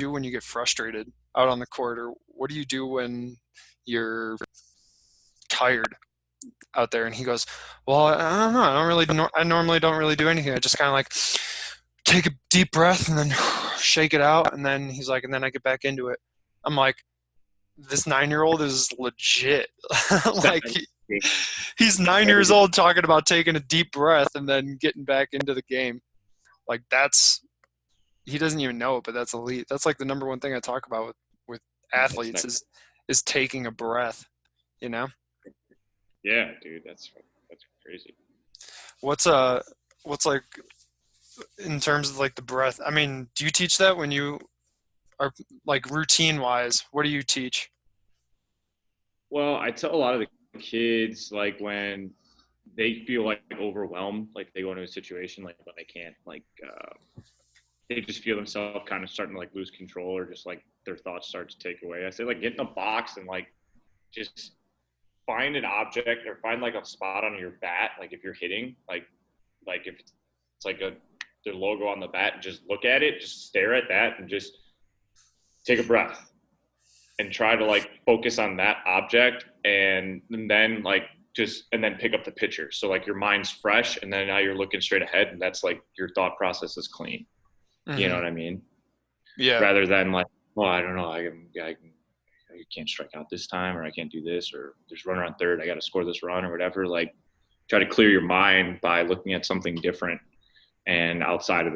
do when you get frustrated out on the court, or what do you do when you're tired out there? And he goes, well, I don't know. I normally don't really do anything. I just kind of like take a deep breath and then shake it out. And then he's like, and then I get back into it. I'm like, this 9-year-old is legit. Like he's 9 years old talking about taking a deep breath and then getting back into the game. Like he doesn't even know it, but that's elite. That's like the number one thing I talk about with athletes is taking a breath, you know? Yeah, dude, that's crazy. What's like in terms of like the breath? I mean, do you teach that when you are like routine wise? What do you teach? Well, I tell a lot of the kids like when they feel like overwhelmed, like they go into a situation like when they can't they just feel themselves kind of starting to like lose control or just like their thoughts start to take away. I say like get in a box and like just find an object or find like a spot on your bat, like if you're hitting, like if it's like the logo on the bat, and just look at it, just stare at that, and just take a breath and try to like focus on that object, and then like and then pick up the picture. So like your mind's fresh, and then now you're looking straight ahead, and that's like your thought process is clean. Mm-hmm. You know what I mean? Yeah. Rather than like, well, I don't know, I can't strike out this time, or I can't do this, or there's runner on third, I got to score this run or whatever. Like try to clear your mind by looking at something different and outside of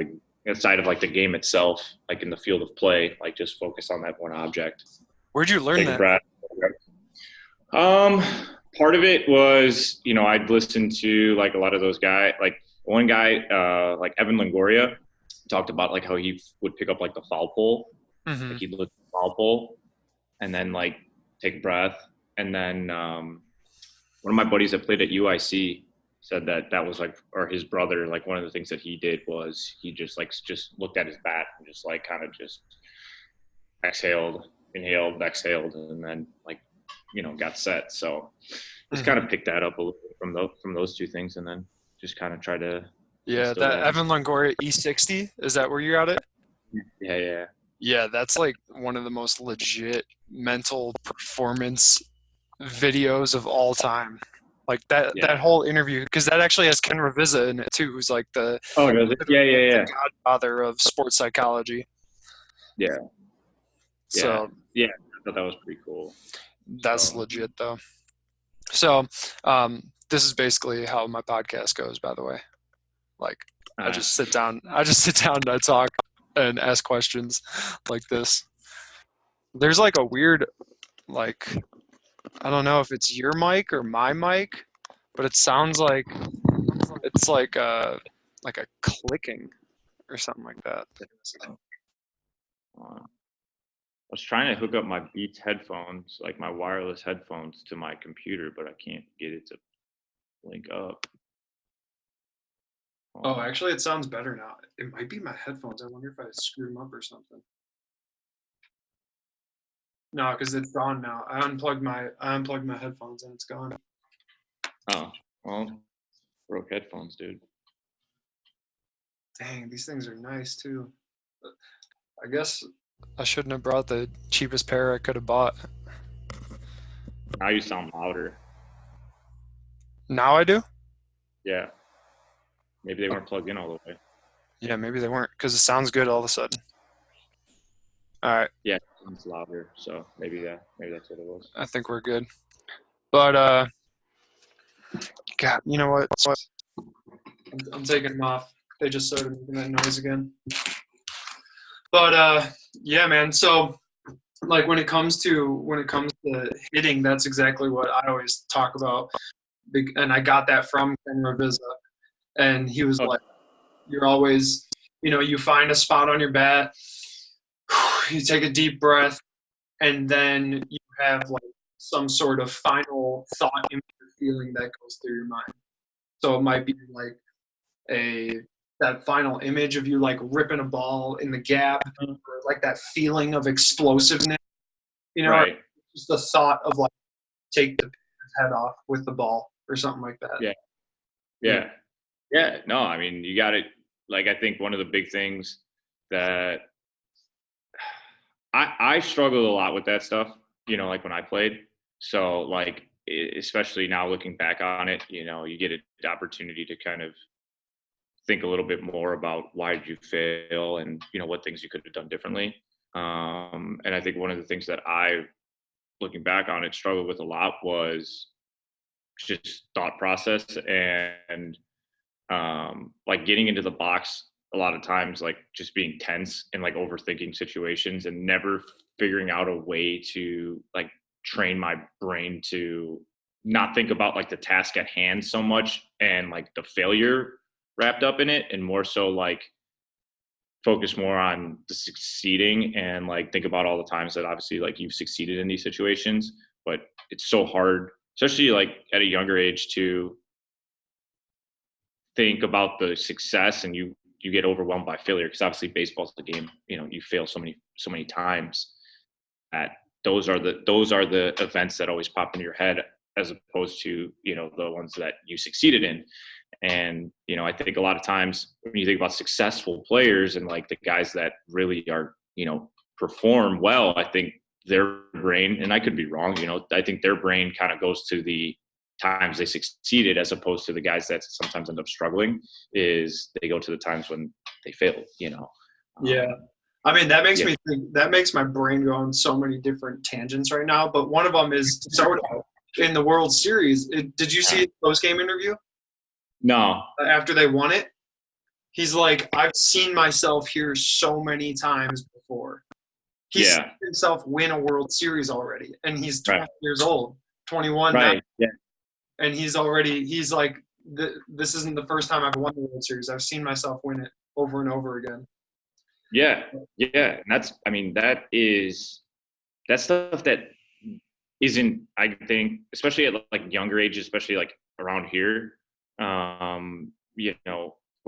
like the game itself, like in the field of play, like just focus on that one object. Where'd you learn that? Part of it was, I'd listen to like a lot of those guys, like one guy, like Evan Longoria talked about like how he would pick up like the foul pole. Mm-hmm. Like he'd look at the foul pole and then like take a breath. And then one of my buddies that played at UIC said that was like, or his brother, like one of the things that he did was he just looked at his bat and just like kind of just exhaled, inhaled, exhaled, and then like, got set. So just kind of picked that up a little bit from those two things, and then just kind of try to. Yeah, that Evan Longoria E60, is that where you're at it? Yeah. Yeah, that's like one of the most legit mental performance videos of all time. Like that whole interview, because that actually has Ken Ravizza in it too, who's like the the godfather of sports psychology. Yeah. So I thought that was pretty cool. That's legit though. So this is basically how my podcast goes, by the way. Like I just sit down and I talk and ask questions like this. There's like a weird, like, I don't know if it's your mic or my mic, but it sounds like it's like a clicking or something like that. I was trying to hook up my Beats headphones, like my wireless headphones, to my computer, but I can't get it to link up. Oh, actually, it sounds better now. It might be my headphones. I wonder if I screwed them up or something. No, because it's gone now. I unplugged my headphones and it's gone. Oh, well, broke headphones, dude. Dang, these things are nice too. I guess I shouldn't have brought the cheapest pair I could have bought. Now you sound louder. Now I do? Yeah. Maybe they weren't plugged in all the way. Yeah, maybe they weren't, because it sounds good all of a sudden. All right. Yeah, it's louder, so maybe that's what it was. I think we're good. But God, you know what? I'm taking them off. They just started making that noise again. But yeah, man. So like when it comes to hitting, that's exactly what I always talk about. And I got that from Ken Ravizza. And he was like, you're always, you find a spot on your bat, you take a deep breath, and then you have like some sort of final thought, image, or feeling that goes through your mind. So it might be like that final image of you like ripping a ball in the gap, or like that feeling of explosiveness, right. Just the thought of like take the head off with the ball or something like that. Yeah. No, I mean, you got it. Like, I think one of the big things that I struggled a lot with that stuff, like when I played. So like, especially now looking back on it, you get an opportunity to kind of think a little bit more about why did you fail and, what things you could have done differently. And I think one of the things that I, looking back on it, struggled with a lot was just thought process and like getting into the box a lot of times, like just being tense and like overthinking situations and never figuring out a way to like train my brain to not think about like the task at hand so much and like the failure wrapped up in it, and more so like focus more on the succeeding and like think about all the times that obviously like you've succeeded in these situations. But it's so hard, especially like at a younger age, to think about the success, and you get overwhelmed by failure, because obviously baseball's the game, you fail so many times that those are the events that always pop into your head, as opposed to the ones that you succeeded in. And I think a lot of times when you think about successful players and like the guys that really are perform well, I think their brain, and I could be wrong, I think their brain kind of goes to the times they succeeded, as opposed to the guys that sometimes end up struggling, is they go to the times when they failed. Yeah. um, I mean, that makes yeah. me think, that makes my brain go on so many different tangents right now. But one of them is Soto in the World Series. Did you see his post-game interview No. after they won it? He's like, I've seen myself here so many times before. He's seen himself win a World Series already, and he's 20 years old, 21 now. Right. Yeah. And he's like, this isn't the first time I've won the World Series. I've seen myself win it over and over again. Yeah. And that's stuff that isn't, I think, especially at like younger ages, especially like around here, where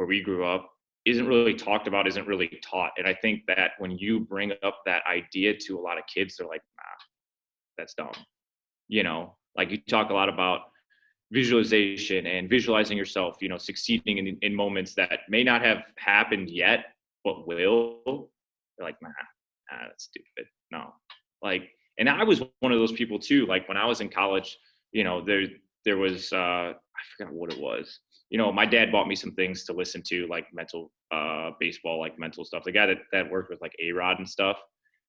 we grew up, isn't really talked about, isn't really taught. And I think that when you bring up that idea to a lot of kids, they're like, nah, that's dumb. Like you talk a lot about visualization and visualizing yourself, succeeding in moments that may not have happened yet, but will. They're like, nah, that's stupid. No. Like, and I was one of those people too. Like when I was in college, there was, I forgot what it was. My dad bought me some things to listen to, like mental, baseball, like mental stuff. The guy that worked with like A-Rod and stuff.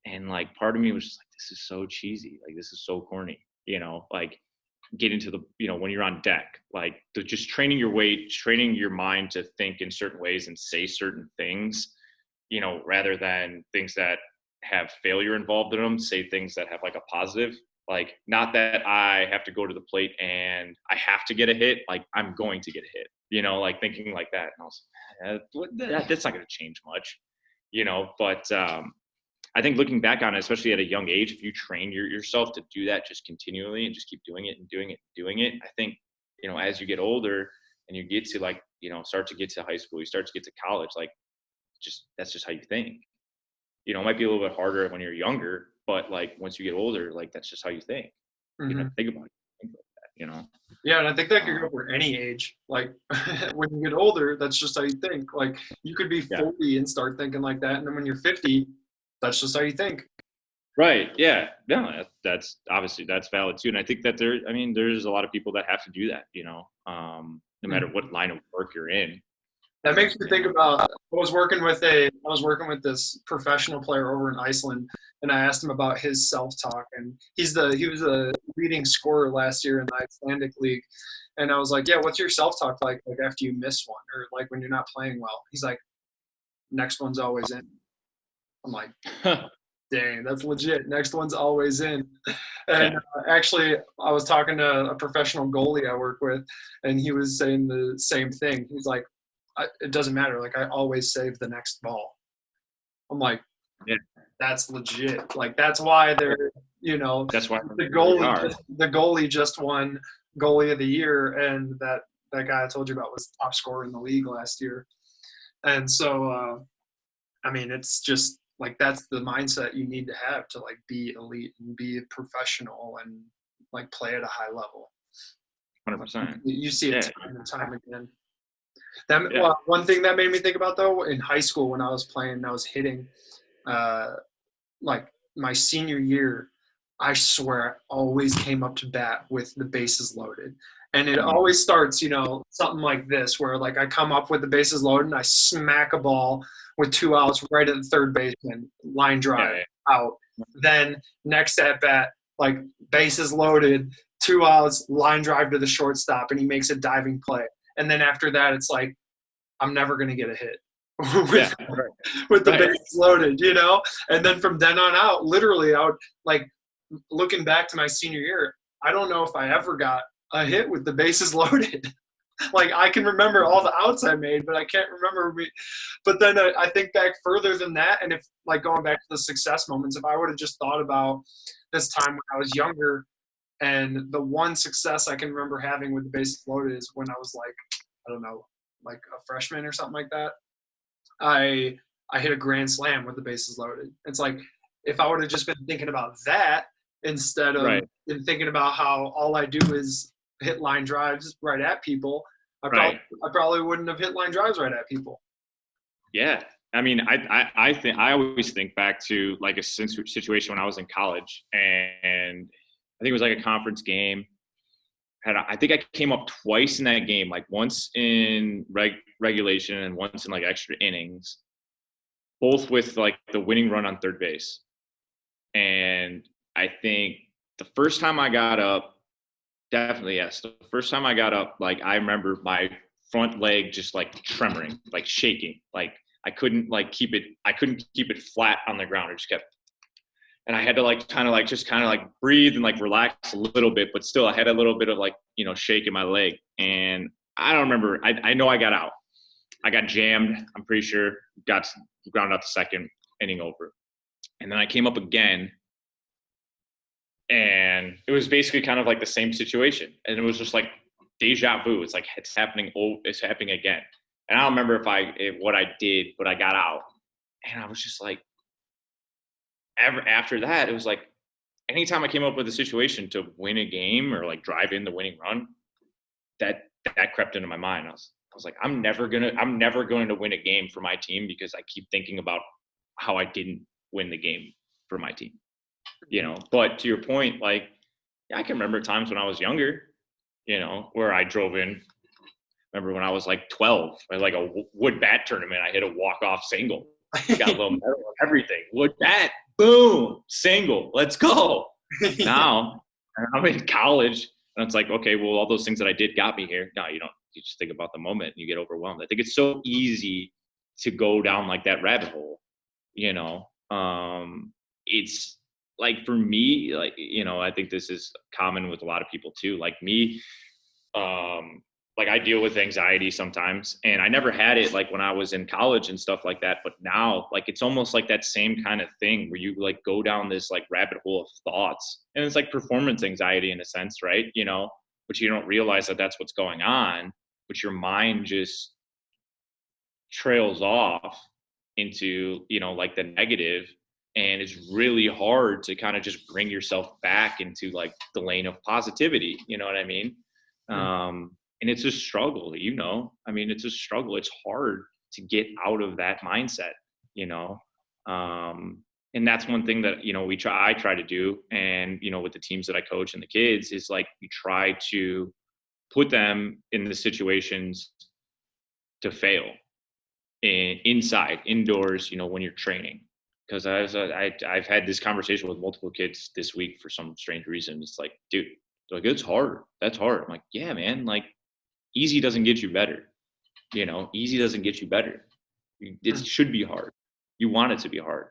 And like, part of me was just like, this is so cheesy. Like, this is so corny, like, get into the when you're on deck, like just training your mind to think in certain ways and say certain things, rather than things that have failure involved in them. Say things that have like a positive, like, not that I have to go to the plate and I have to get a hit, like I'm going to get a hit, like thinking like that. And I was that's not going to change much, but I think looking back on it, especially at a young age, if you train yourself to do that just continually and just keep doing it and doing it and doing it, I think, as you get older and you get to like, start to get to high school, you start to get to college, like that's just how you think. It might be a little bit harder when you're younger, but like once you get older, like that's just how you think. Mm-hmm. Think about it. Think like that, Yeah, and I think that could go for any age. Like when you get older, that's just how you think. Like you could be 40 and start thinking like that, and then when you're 50, that's just how you think. Right. Yeah. No, that's obviously that's valid too. And I think that there's a lot of people that have to do that, no matter what line of work you're in. That makes me think about, I was working with this professional player over in Iceland, and I asked him about his self-talk, and he was a leading scorer last year in the Icelandic league. And I was like, yeah, what's your self-talk like after you miss one, or like when you're not playing well? He's like, next one's always in. I'm like, dang, that's legit. Next one's always in. And actually, I was talking to a professional goalie I work with, and he was saying the same thing. He's like, it doesn't matter. Like, I always save the next ball. I'm like, yeah, that's legit. Like, that's why they're, that's why the goalie just won goalie of the year, and that guy I told you about was top scorer in the league last year. And so, I mean, it's just like that's the mindset you need to have to like be elite and be professional and like play at a high level. 100%. You see it time and time again. Well, one thing that made me think about though, in high school when I was playing, I was hitting, like my senior year, I swear I always came up to bat with the bases loaded. And it always starts, something like this, where like I come up with the bases loaded and I smack a ball with 2 outs right at the third baseman, line drive, out. Then next at bat, like bases loaded, 2 outs, line drive to the shortstop, and he makes a diving play. And then after that, it's like, I'm never going to get a hit with the bases loaded, And then from then on out, literally, I would, like, looking back to my senior year, I don't know if I ever got a hit with the bases loaded. Like, I can remember all the outs I made, but I can't remember But then I think back further than that, and if, like, going back to the success moments, if I would have just thought about this time when I was younger, and the one success I can remember having with the bases loaded is when I was, like, I don't know, like a freshman or something like that. I hit a grand slam with the bases loaded. It's like, if I would have just been thinking about that instead of been thinking about how all I do is hit line drives right at people, I probably wouldn't have hit line drives right at people. Yeah. I mean, I always think back to like a situation when I was in college, and I think it was like a conference game. I think I came up twice in that game, like once in regulation and once in like extra innings, both with like the winning run on third base. And I think the first time I got up, definitely yes. The first time I got up, like I remember my front leg just like tremoring, like shaking, like I couldn't keep it flat on the ground. It just kept. And I had to like kind of breathe and like relax a little bit, but still I had a little bit of like, shake in my leg. And I don't remember. I know I got out. I got jammed. I'm pretty sure got ground out the second inning over. And then I came up again, and it was basically kind of like the same situation. And it was just like deja vu. It's like, it's happening. Oh, it's happening again. And I don't remember what I did, but I got out, and I was just like, after that, it was like anytime I came up with a situation to win a game or like drive in the winning run, that crept into my mind. I was like, I'm never going to win a game for my team because I keep thinking about how I didn't win the game for my team, But to your point, like, yeah, I can remember times when I was younger, where I drove in. Remember when I was like 12, at like a wood bat tournament, I hit a walk-off single. Got a little medal and everything. Wood bat, boom, single, let's go. Now I'm in college, and it's like, okay, well, all those things that I did got me here. No, you don't. You just think about the moment and you get overwhelmed. I think it's so easy to go down like that rabbit hole, It's like, for me, like, I think this is common with a lot of people too. Like me, like I deal with anxiety sometimes, and I never had it like when I was in college and stuff like that. But now, like, it's almost like that same kind of thing where you like go down this like rabbit hole of thoughts, and it's like performance anxiety in a sense, right? But you don't realize that that's what's going on, but your mind just trails off into, like the negative. And it's really hard to kind of just bring yourself back into like the lane of positivity. You know what I mean? And it's a struggle, I mean, it's a struggle. It's hard to get out of that mindset, and that's one thing that, I try to do. And, with the teams that I coach and the kids is like, we try to put them in the situations to fail indoors, when you're training. Because I've had this conversation with multiple kids this week for some strange reason. It's like, dude, like, it's hard. That's hard. I'm like, yeah, man, like, easy doesn't get you better. Easy doesn't get you better. It should be hard. You want it to be hard.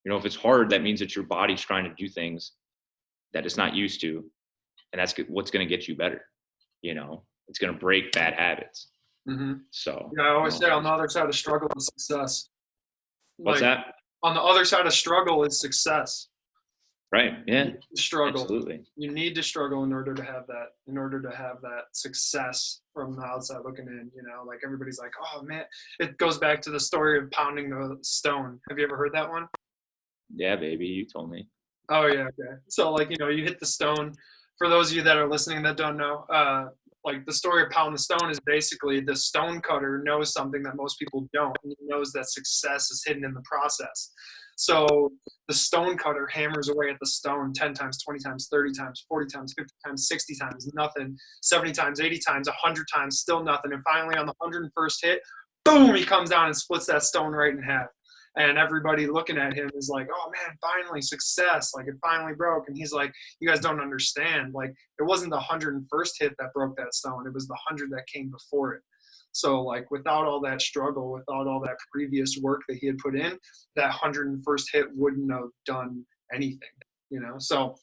If it's hard, that means that your body's trying to do things that it's not used to. And that's what's going to get you better. It's going to break bad habits. Mm-hmm. So yeah, I always say on the other side of struggle is success. What's that? On the other side of struggle is success. Right. Yeah. Struggle. Absolutely. You need to struggle in order to have that success from the outside looking in, like everybody's like, oh man, it goes back to the story of pounding the stone. Have you ever heard that one? Yeah, baby. You told me. Oh yeah. Okay. So like, you hit the stone. For those of you that are listening that don't know, like the story of pound the stone is basically the stone cutter knows something that most people don't. And he knows that success is hidden in the process. So the stone cutter hammers away at the stone 10 times, 20 times, 30 times, 40 times, 50 times, 60 times, nothing, 70 times, 80 times, 100 times, still nothing. And finally on the 101st hit, boom, he comes down and splits that stone right in half. And everybody looking at him is like, oh man, finally success. Like it finally broke. And he's like, you guys don't understand. Like it wasn't the 101st hit that broke that stone. It was the 100 that came before it. So like without all that struggle, without all that previous work that he had put in, that 101st hit wouldn't have done anything, you know? So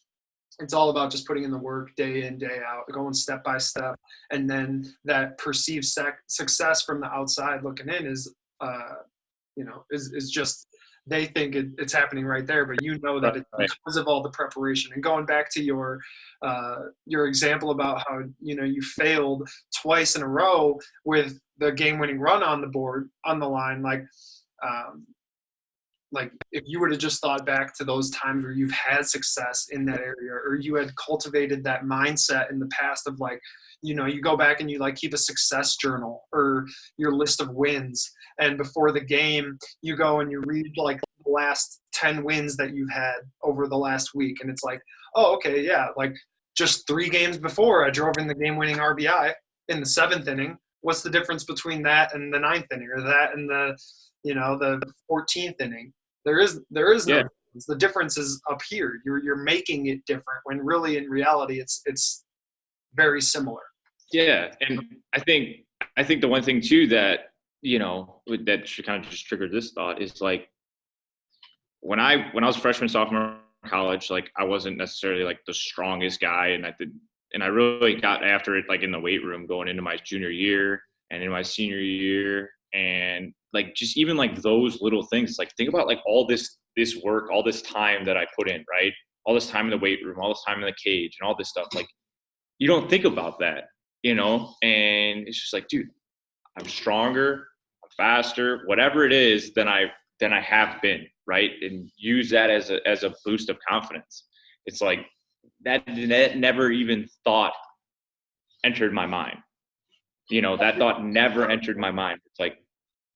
it's all about just putting in the work day in, day out, going step by step. And then that perceived success from the outside looking in is, is just, they think it's happening right there, but you know that it's because of all the preparation. And going back to your example about how, you failed twice in a row with the game-winning run on the board, on the line, like if you were to just thought back to those times where you've had success in that area, or you had cultivated that mindset in the past of like, you go back and you like keep a success journal or your list of wins. And before the game, you go and you read like the last 10 wins that you've had over the last week. And it's like, oh, okay, yeah. Like just 3 games before I drove in the game winning RBI in the 7th inning. What's the difference between that and the 9th inning, or that and the 14th inning? There is no difference. The difference is up here. You're making it different when really in reality it's very similar. Yeah, and I think the one thing too that that should kind of just trigger this thought is like when I was freshman, sophomore in college, like I wasn't necessarily like the strongest guy, and I really got after it like in the weight room going into my junior year and in my senior year. And like just even like those little things, like think about like all this work, all this time that I put in, right? All this time in the weight room, all this time in the cage and all this stuff. Like you don't think about that, and it's just like, dude, I'm stronger, I'm faster, whatever it is than I have been, right? And use that as a boost of confidence. It's like that never even thought entered my mind. That thought never entered my mind. It's like,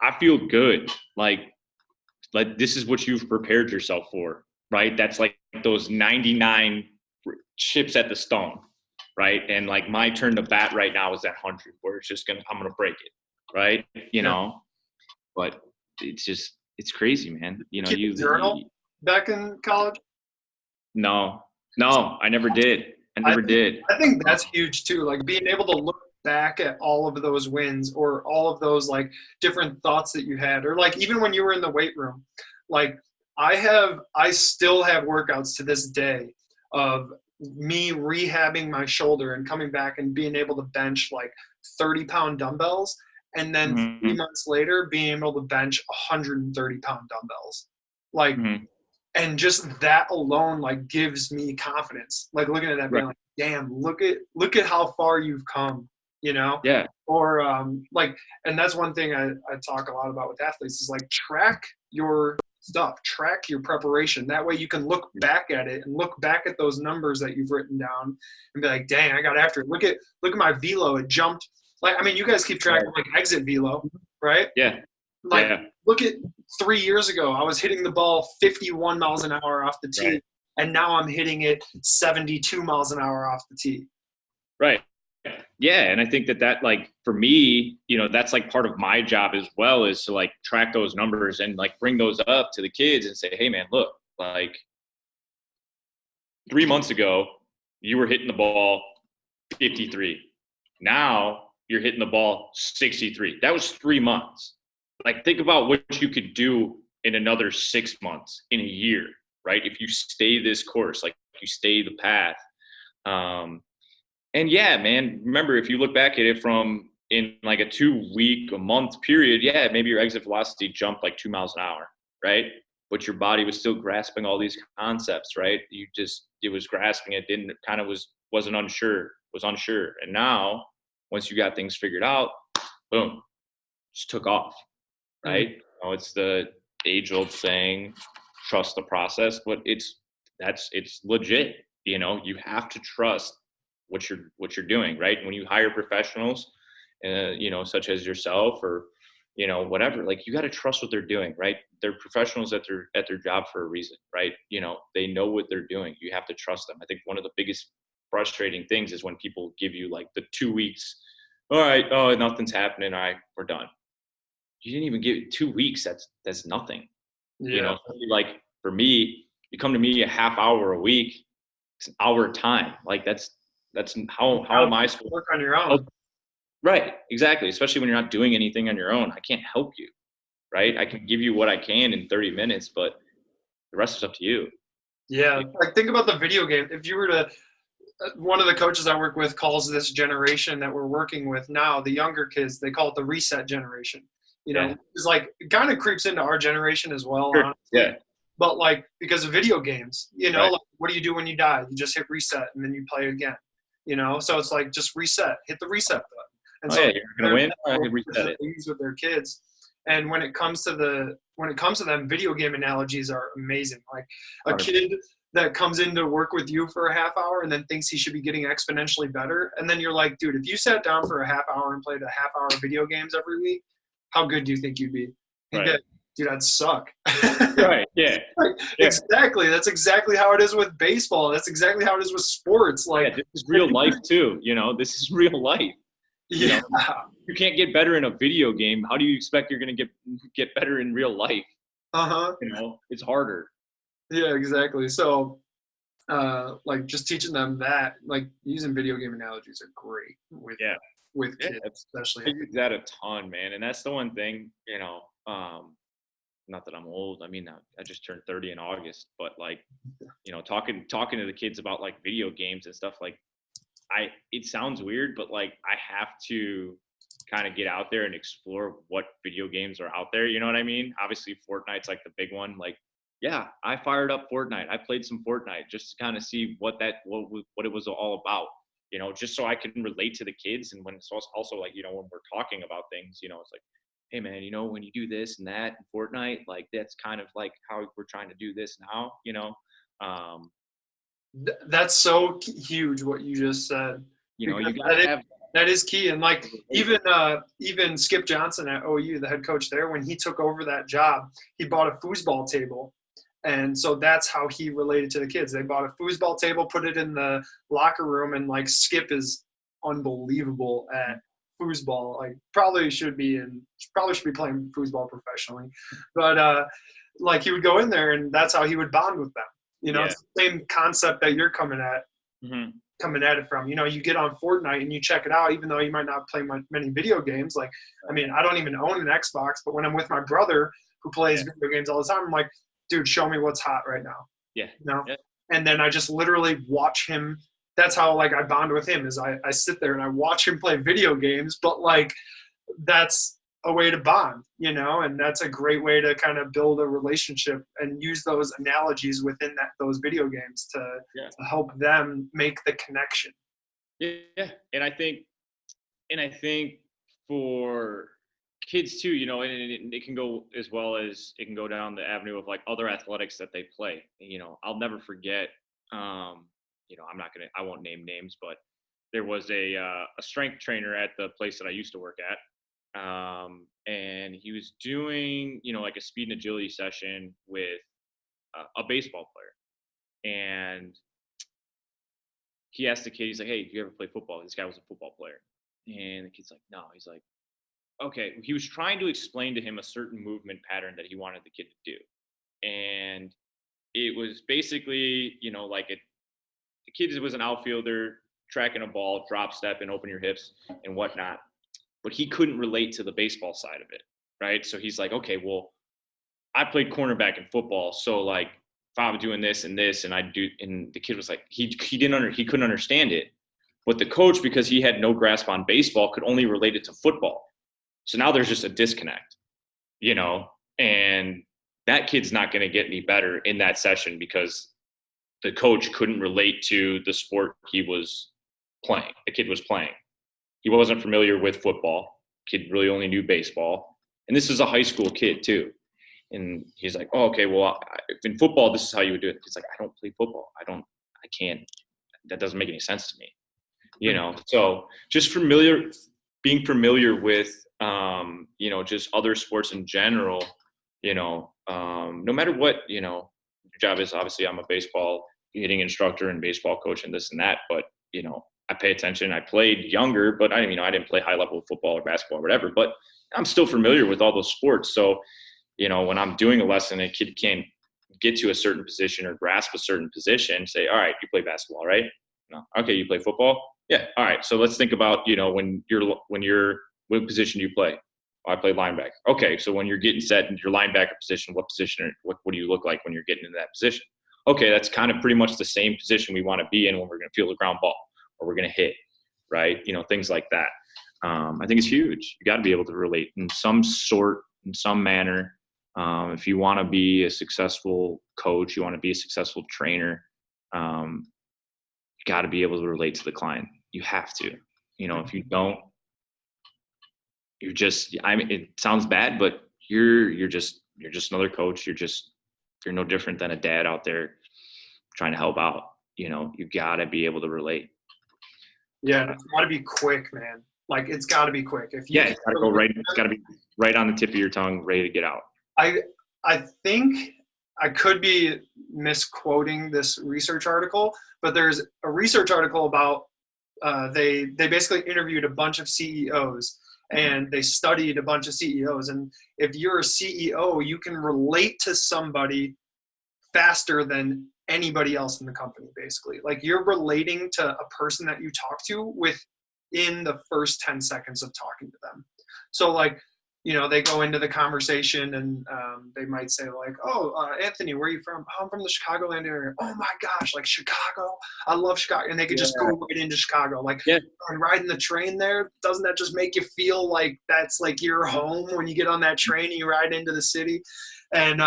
I feel good. Like this is what you've prepared yourself for, right? That's like those 99 chips at the stone, right? And like my turn to bat right now is that 100 where I'm going to break it, right? But it's crazy, man. Keep a journal back in college? No, I never did. I think that's huge too. Like being able to look back at all of those wins or all of those like different thoughts that you had, or like even when you were in the weight room, like I still have workouts to this day of me rehabbing my shoulder and coming back and being able to bench like 30-pound dumbbells, and then 3 months later being able to bench 130-pound dumbbells, like and just that alone like gives me confidence, like looking at that being like, damn, look at how far you've come. Yeah. Or and that's one thing I talk a lot about with athletes is like track your stuff, track your preparation. That way you can look back at it and look back at those numbers that you've written down and be like, dang, I got after it. Look at my velo. It jumped. Like, I mean, you guys keep track of like exit velo, right? Yeah. Like, look at 3 years ago, I was hitting the ball 51 miles an hour off the tee, and now I'm hitting it 72 miles an hour off the tee. Right. Yeah, and I think that like for me, that's like part of my job as well, is to like track those numbers and like bring those up to the kids and say, hey man, look, like 3 months ago you were hitting the ball 53. Now you're hitting the ball 63. That was 3 months. Like think about what you could do in another 6 months, in a year, right? If you stay this course, like you stay the path. And yeah, man, remember, if you look back at it from in like a 2-week, a month period, yeah, maybe your exit velocity jumped like 2 miles an hour, right? But your body was still grasping all these concepts, right? It was grasping it, was unsure. And now, once you got things figured out, boom, just took off, right? It's the age-old saying, trust the process, but it's legit. You have to trust what you're doing, right? When you hire professionals, such as yourself or whatever. Like, you got to trust what they're doing, right? They're professionals at their job for a reason, right? They know what they're doing. You have to trust them. I think one of the biggest frustrating things is when people give you like the 2 weeks. All right, oh, nothing's happening. All right, we're done. You didn't even give it 2 weeks. That's nothing. Yeah. Like for me, you come to me a half hour a week, it's an hour time. Like that's how am I supposed work on your own? Right, exactly. Especially when you're not doing anything on your own. I can't help you, right? I can give you what I can in 30 minutes, but the rest is up to you. Yeah, like think about the video game. If you were to, one of the coaches I work with calls this generation that we're working with now, the younger kids, they call it the reset generation. It's like it kind of creeps into our generation as well, Sure. honestly. Yeah. But like because of video games, Right. like what do you do when you die? You just hit reset and then you play again. So it's like just reset, hit the reset button. And so you're gonna win. I can reset it. they use with their kids. And when it comes to them, video game analogies are amazing. Like a kid that comes in to work with you for a half hour and then thinks he should be getting exponentially better. And then you're like, dude, if you sat down for a half hour and played a half hour of video games every week, how good do you think you'd be? Right. Dude, I'd suck. Right. Yeah. Exactly. That's exactly how it is with baseball. That's exactly how it is with sports. Like this is real life too. This is real life. Yeah. You can't get better in a video game. How do you expect you're going to get better in real life? It's harder. Yeah, exactly. So, like just teaching them that, like using video game analogies are great with kids, especially. I use that a ton, man. And that's the one thing, not that I'm old. I mean, I just turned 30 in August, but like, talking to the kids about like video games and stuff, like it sounds weird, but like I have to kind of get out there and explore what video games are out there. You know what I mean? Obviously Fortnite's like the big one. Like, yeah, I fired up Fortnite. I played some Fortnite just to kind of see what it was all about, just so I can relate to the kids. And when it's also like, when we're talking about things, it's like, hey man, when you do this and that in Fortnite, like that's kind of like how we're trying to do this now, That's so huge what you just said. You gotta have that is key. And like even Skip Johnson at OU, the head coach there, when he took over that job, he bought a foosball table. And so that's how he related to the kids. They bought a foosball table, put it in the locker room, and like Skip is unbelievable at foosball. Like probably should be playing foosball professionally. But like he would go in there and that's how he would bond with them. It's the same concept that you're coming at it from. You get on Fortnite and you check it out, even though you might not play many video games. Like, I mean, I don't even own an Xbox, but when I'm with my brother who plays video games all the time, I'm like, dude, show me what's hot right now. Yeah. And then I just literally watch him. That's how like I bond with him is I sit there and I watch him play video games, but like that's a way to bond, and that's a great way to kind of build a relationship and use those analogies within those video games to help them make the connection. Yeah. And I think for kids too, and it can go as well as it can go down the avenue of like other athletics that they play. I'll never forget, I won't name names, but there was a strength trainer at the place that I used to work at. And he was doing, like a speed and agility session with a baseball player. And he asked the kid, he's like, hey, do you ever play football? This guy was a football player. And the kid's like, no. He's like, okay. He was trying to explain to him a certain movement pattern that he wanted the kid to do. And it was basically, like the kid was an outfielder tracking a ball, drop step and open your hips and whatnot. But he couldn't relate to the baseball side of it, right? So he's like, okay, well, I played cornerback in football, so like if I was doing this and this, and the kid was like, he couldn't understand it, but the coach, because he had no grasp on baseball, could only relate it to football. So now there's just a disconnect, and that kid's not going to get any better in that session because the coach couldn't relate to the sport he was playing. The kid was playing. He wasn't familiar with football. Kid really only knew baseball. And this is a high school kid too. And he's like, oh, okay, well, in football, this is how you would do it. He's like, I don't play football. I can't, that doesn't make any sense to me. So just being familiar with, just other sports in general, no matter what, your job is. Obviously, I'm a baseball hitting instructor and baseball coach and this and that, but, I pay attention. I played younger, but I didn't play high level football or basketball or whatever, but I'm still familiar with all those sports. So, when I'm doing a lesson, a kid can't get to a certain position or grasp a certain position, say, all right, you play basketball, right? No. Okay, you play football? Yeah. All right. So let's think about, what position do you play? Oh, I play linebacker. Okay. So when you're getting set in your linebacker position, what do you look like when you're getting into that position? Okay. That's kind of pretty much the same position we want to be in when we're going to field a ground ball or we're going to hit, right? Things like that. I think it's huge. You got to be able to relate in some manner. If you want to be a successful coach, you want to be a successful trainer, you got to be able to relate to the client. You have to. If you don't, it sounds bad, but you're just another coach. You're no different than a dad out there trying to help out. You got to be able to relate. Yeah, and it's got to be quick, man. Like, it's got to be quick. If you it's got to go right. It's got to be right on the tip of your tongue, ready to get out. I think I could be misquoting this research article, but there's a research article about they basically interviewed a bunch of CEOs and they studied a bunch of CEOs. And if you're a CEO, you can relate to somebody faster than anybody else in the company, basically. Like, you're relating to a person that you talk to within the first 10 seconds of talking to them. So, like, they go into the conversation and they might say, like, oh, Anthony, where are you from? Oh, I'm from the Chicagoland area. Oh my gosh, like Chicago. I love Chicago. And they could just go right into Chicago. Like, and riding the train there, doesn't that just make you feel like that's like your home when you get on that train and you ride into the city? And,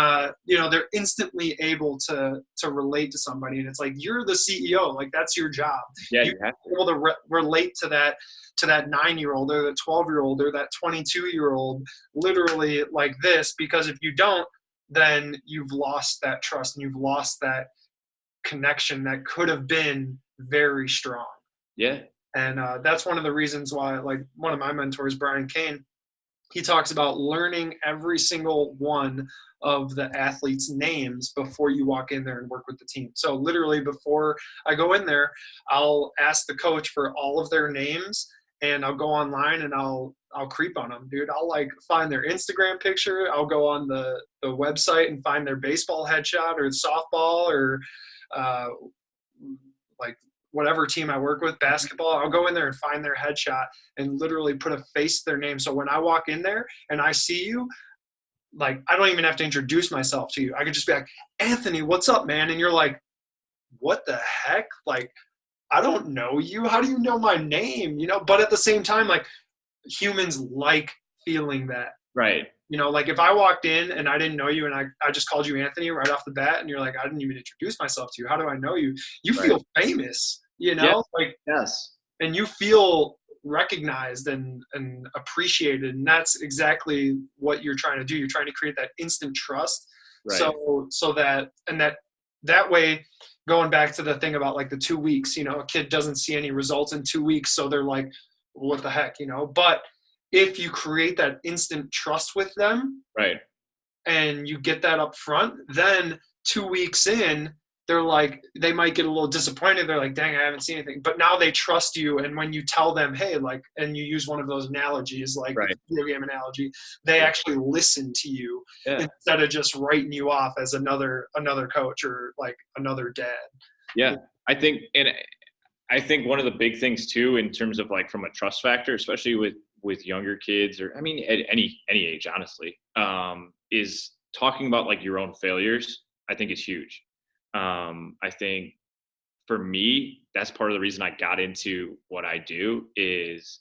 they're instantly able to relate to somebody. And it's like, you're the CEO. Like, that's your job. Yeah, you have to be able to relate to that 9-year-old or that 12-year-old or that 22-year-old literally like this, because if you don't, then you've lost that trust and you've lost that connection that could have been very strong. Yeah. And that's one of the reasons why, like, one of my mentors, Brian Kane, he talks about learning every single one of the athletes' names before you walk in there and work with the team. So literally before I go in there, I'll ask the coach for all of their names and I'll go online and I'll creep on them, dude. I'll like find their Instagram picture. I'll go on the website and find their baseball headshot or softball or like whatever team I work with, basketball. I'll go in there and find their headshot and literally put a face to their name. So when I walk in there and I see you, like, I don't even have to introduce myself to you. I could just be like, Anthony, what's up, man? And you're like, what the heck? Like, I don't know you. How do you know my name? But at the same time, like, humans like feeling that. Right. Like, if I walked in and I didn't know you and I just called you Anthony right off the bat and you're like, I didn't even introduce myself to you. How do I know you? You feel famous, Yeah. like, yes. And you feel recognized and appreciated. And that's exactly what you're trying to do. You're trying to create that instant trust. Right. So that way, going back to the thing about like the 2 weeks, a kid doesn't see any results in 2 weeks. So they're like, what the heck, but if you create that instant trust with them, right, and you get that up front, then 2 weeks in, they're like, they might get a little disappointed. They're like, dang, I haven't seen anything. But now they trust you. And when you tell them, hey, like, and you use one of those analogies, like the video game analogy, they actually listen to you instead of just writing you off as another coach or like another dad. Yeah. I think one of the big things too, in terms of like from a trust factor, especially with younger kids, or I mean, at any age, honestly, is talking about like your own failures. I think is huge. I think for me, that's part of the reason I got into what I do, is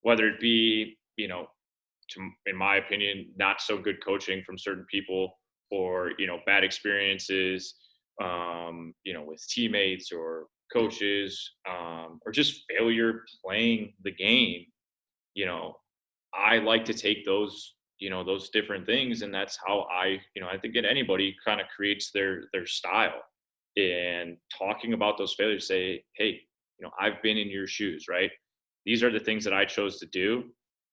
whether it be, in my opinion, not so good coaching from certain people, or, bad experiences, with teammates or coaches, or just failure playing the game. I like to take those, those different things. And that's how I think that anybody kind of creates their style. And talking about those failures, say, hey, I've been in your shoes, right? These are the things that I chose to do.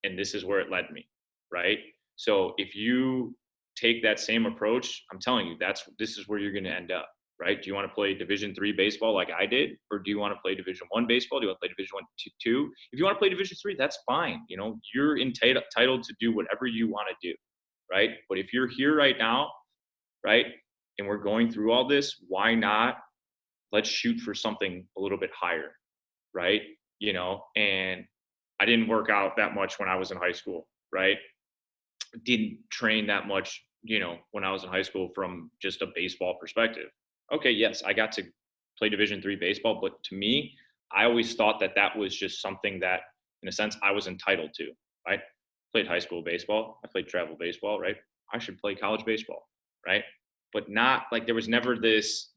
and this is where it led me, right? So if you take that same approach, I'm telling you, this is where you're going to end up, right? Do you want to play Division III baseball like I did, or do you want to play Division I baseball? Do you want to play Division I, two? If you want to play Division III, that's fine. You know, you're entitled to do whatever you want to do, right? But if you're here right now, right, and we're going through all this, why not? Let's shoot for something a little bit higher, right? You know, and I didn't work out that much when I was in high school, right? Didn't train that much, you know, when I was in high school from just a baseball perspective. Okay, yes, I got to play Division III baseball, but to me, I always thought that that was just something that, in a sense, I was entitled to. I played high school baseball, I played travel baseball, right? I should play college baseball, right? But not like there was never this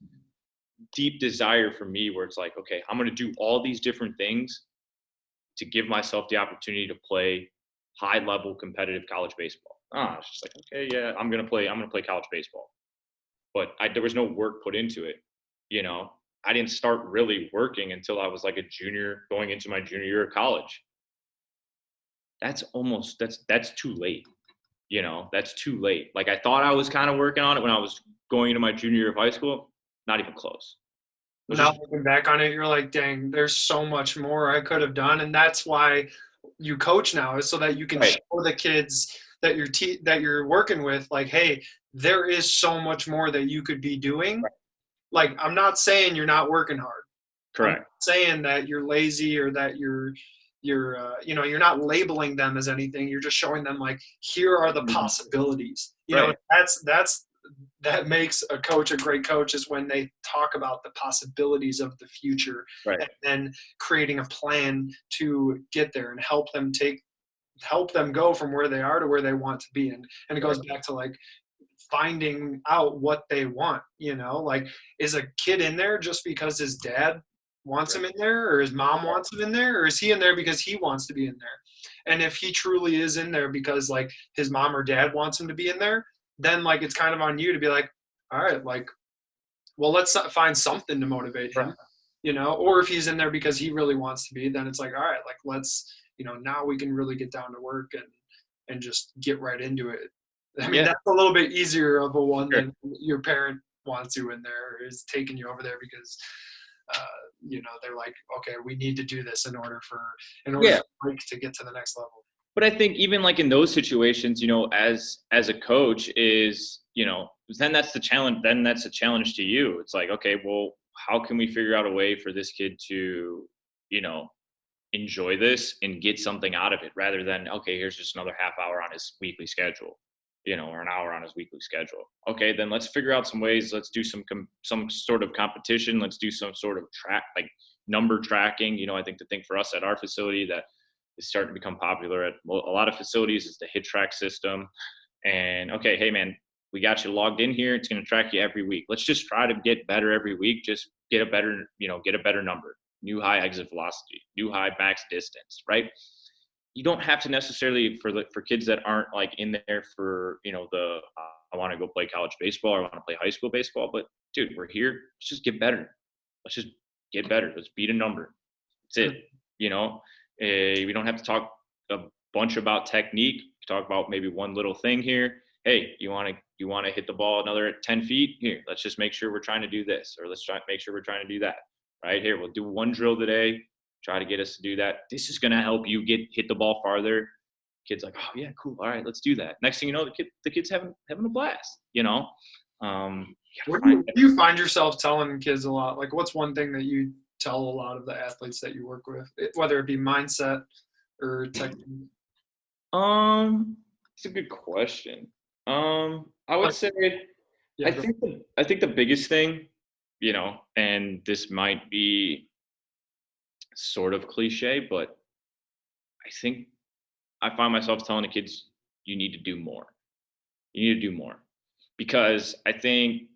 deep desire for me where it's like, okay, I'm going to do all these different things to give myself the opportunity to play high level competitive college baseball. It's just like, okay, yeah, I'm going to play college baseball. But there was no work put into it. You know, I didn't start really working until I was like a junior going into my junior year of college. That's too late. You know, that's too late. Like I thought I was kind of working on it when I was going into my junior year of high school. Not even close. Now looking back on it, you're like, dang, there's so much more I could have done, and that's why you coach now, is so that you can Right. show the kids that you're working with, like, hey, there is so much more that you could be doing. Right. Like, I'm not saying you're not working hard. I'm Correct. not saying that you're lazy or that you're you're not labeling them as anything. You're just showing them, like, here are the possibilities. You know, Right. that's that makes a coach a great coach, is when they talk about the possibilities of the future, Right. and then creating a plan to get there and help them go from where they are to where they want to be. And it goes back to, like, finding out what they want, like, is a kid in there just because his dad wants him in there, or his mom wants him in there, or is he in there because he wants to be in there? And if he truly is in there because, like, his mom or dad wants him to be in there, then, like, it's kind of on you to be like, all right, like, well, let's find something to motivate him, or if he's in there because he really wants to be, then it's like, all right, like, let's, now we can really get down to work and just get right into it. I mean, that's a little bit easier of a one than your parent wants you in there, is taking you over there because, they're like, okay, we need to do this in order for Mike to get to the next level. But I think even like in those situations, as a coach is, then that's the challenge. Then that's a challenge to you. It's like, okay, well, how can we figure out a way for this kid to, enjoy this and get something out of it, rather than, okay, here's just another half hour on his weekly schedule, or an hour on his weekly schedule. Okay, then let's figure out some ways. Let's do some sort of competition. Let's do some sort of like number tracking. I think the thing for us at our facility that is starting to become popular at a lot of facilities is the hit track system. And okay, hey man, we got you logged in here. It's going to track you every week. Let's just try to get better every week. Just get a better, get a better number, new high exit velocity, new high max distance, right? You don't have to necessarily for kids that aren't like in there for, I want to go play college baseball or I want to play high school baseball, but dude, we're here. Let's just get better. Let's just get better. Let's beat a number. That's it. We don't have to talk a bunch about technique. Talk about maybe one little thing here. Hey, you want to hit the ball another 10 feet? Here, let's just make sure we're trying to do this, or let's make sure we're trying to do that. Right here, we'll do one drill today. Try to get us to do that. This is going to help you hit the ball farther. Kid's like, oh yeah, cool. All right, let's do that. Next thing you know, the kid's having a blast. What do you find yourself telling kids a lot? Like, what's one thing that you tell a lot of the athletes that you work with, whether it be mindset or technique? It's a good question. I would say, I think the biggest thing, and this might be sort of cliche, but I think I find myself telling the kids, you need to do more. You need to do more, because I think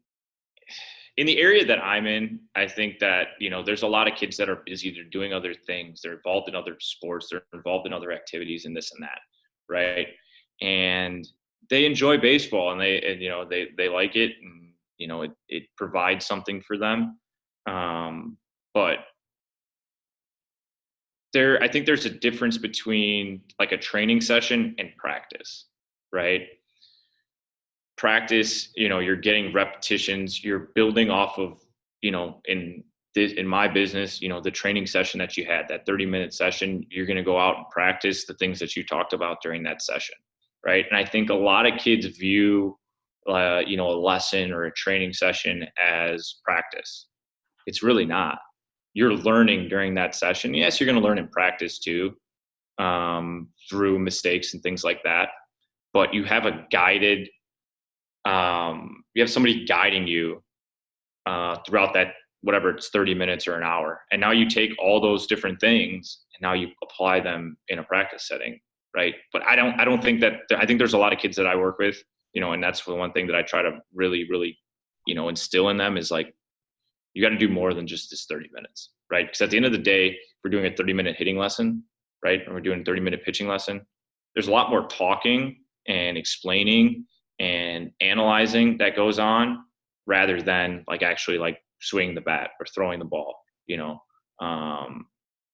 in the area that I'm in, I think that, there's a lot of kids that are busy. They're doing other things. They're involved in other sports. They're involved in other activities and this and that. Right. And they enjoy baseball and they like it, and, it provides something for them. But I think there's a difference between like a training session and practice, right? Practice, you're getting repetitions, you're building off of, in my business, the training session that you had, that 30-minute session, you're going to go out and practice the things that you talked about during that session, right? And I think a lot of kids view, a lesson or a training session as practice. It's really not. You're learning during that session. Yes, you're going to learn in practice too, through mistakes and things like that. But you have a guided, you have somebody guiding you throughout that, whatever it's 30 minutes or an hour. And now you take all those different things and now you apply them in a practice setting, right? But I don't think that, I think there's a lot of kids that I work with, and that's the one thing that I try to really, really, instill in them is like, you got to do more than just this 30 minutes, right? Because at the end of the day, if we're doing a 30-minute hitting lesson, right, and we're doing a 30-minute pitching lesson, there's a lot more talking and explaining and analyzing that goes on rather than like actually like swinging the bat or throwing the ball,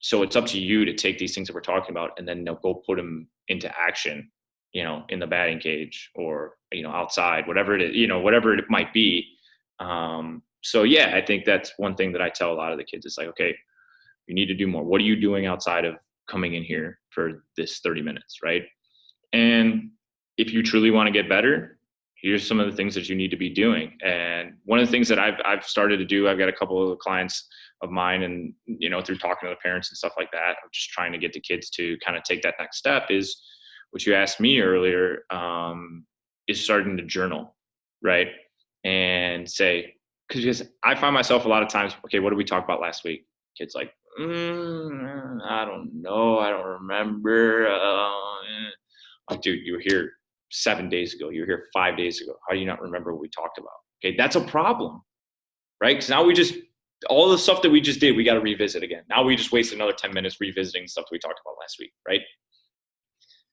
so it's up to you to take these things that we're talking about and then go put them into action, in the batting cage or, outside, whatever it is, whatever it might be. So yeah, I think that's one thing that I tell a lot of the kids is like, okay, you need to do more. What are you doing outside of coming in here for this 30 minutes, right? And if you truly want to get better, here's some of the things that you need to be doing. And one of the things that I've started to do, I've got a couple of clients of mine and, through talking to the parents and stuff like that, I'm just trying to get the kids to kind of take that next step is what you asked me earlier, is starting to journal, right? And say, because I find myself a lot of times, okay, what did we talk about last week? Kids like, I don't know. I don't remember. Like, dude, you were here 7 days ago. You were here 5 days ago. How do you not remember what we talked about? Okay, that's a problem, right? Because now all the stuff that we just did, we got to revisit again. Now we just wasted another 10 minutes revisiting stuff we talked about last week, right?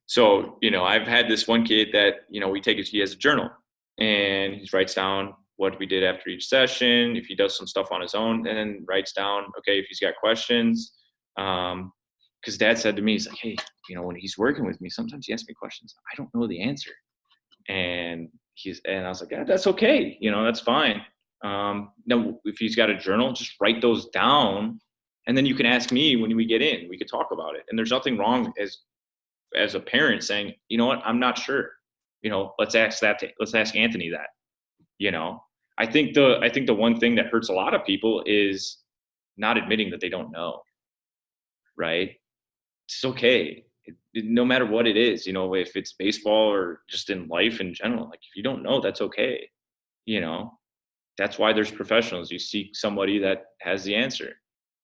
So, I've had this one kid that, he has a journal and he writes down what we did after each session, if he does some stuff on his own, and then writes down, okay, if he's got questions. Because Dad said to me, he's like, hey, when he's working with me, sometimes he asks me questions. I don't know the answer. And I was like, yeah, that's okay. That's fine. Now, if he's got a journal, just write those down. And then you can ask me when we get in, we could talk about it. And there's nothing wrong as a parent saying, you know what, I'm not sure. Let's ask Anthony that. I think the one thing that hurts a lot of people is not admitting that they don't know, right? It's okay. No matter what it is, if it's baseball or just in life in general, like if you don't know, that's okay. That's why there's professionals. You seek somebody that has the answer,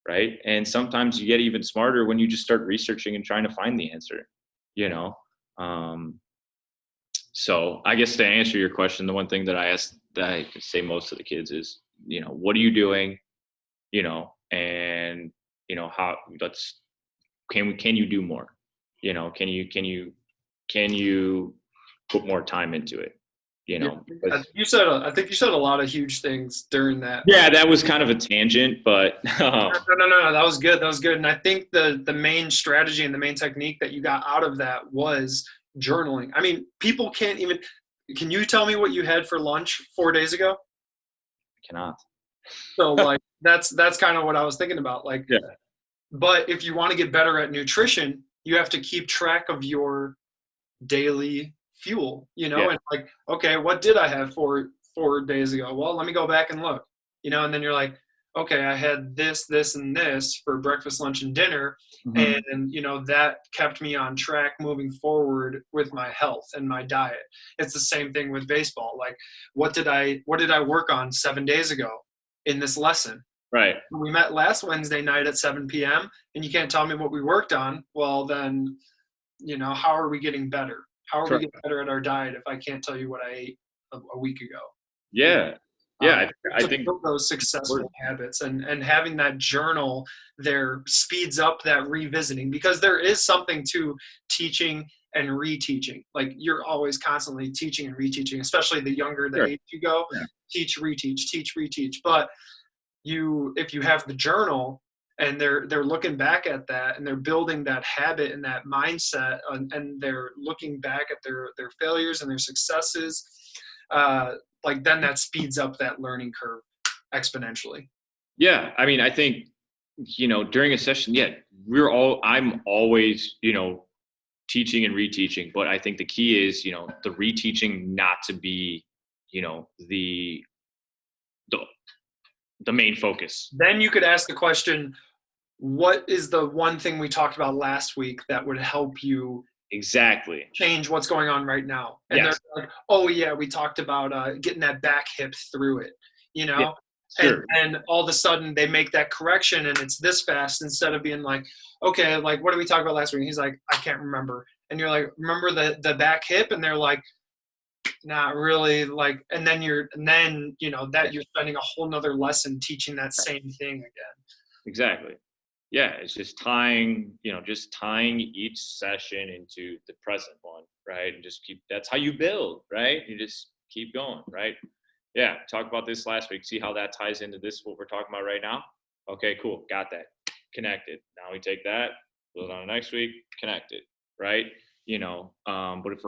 right? And sometimes you get even smarter when you just start researching and trying to find the answer, So I guess to answer your question, the one thing that I say most to the kids is, what are you doing? And how can you do more? Can you put more time into it? I think you said a lot of huge things during that. Yeah, that was kind of a tangent, but No, that was good. And I think the main strategy and the main technique that you got out of that was journaling. I mean, people can't even. Can you tell me what you had for lunch 4 days ago? I cannot. So like that's kind of what I was thinking about. Like, yeah. But if you want to get better at nutrition, you have to keep track of your daily fuel, Yeah. And like, okay, what did I have 4 days ago? Well, let me go back and look, and then you're like, okay, I had this, and this for breakfast, lunch, and dinner. Mm-hmm. And, that kept me on track moving forward with my health and my diet. It's the same thing with baseball. Like, what did I work on 7 days ago in this lesson? Right. We met last Wednesday night at 7 p.m. and you can't tell me what we worked on. Well, then, how are we getting better? How are we getting better at our diet if I can't tell you what I ate a week ago? Yeah. Yeah. I think those successful habits and having that journal there speeds up that revisiting, because there is something to teaching and reteaching. Like, you're always constantly teaching and reteaching, especially the younger the age you go. Yeah. Teach, reteach. But if you have the journal, and they're looking back at that, and they're building that habit and that mindset, and they're looking back at their failures and their successes, like then that speeds up that learning curve exponentially. Yeah, I mean, I think, during a session, yeah, I'm always, teaching and reteaching, but I think the key is, the reteaching not to be, the the the main focus. Then you could ask the question, what is the one thing we talked about last week that would help you Exactly. change what's going on right now? And Yes. they're like, oh yeah, we talked about getting that back hip through it, Yeah, sure. and all of a sudden they make that correction and it's this fast, instead of being like, okay, like what did we talk about last week? And he's like, I can't remember. And you're like, remember the back hip? And they're like, not really. Like, and then you're spending a whole nother lesson teaching that same thing again. Exactly. Yeah, it's just tying each session into the present one, right? And just that's how you build, right? You just keep going, right? Yeah, talk about this last week. See how that ties into this, what we're talking about right now? Okay, cool. Got that. Connected. Now we take that, build on the next week, connect it, right? But if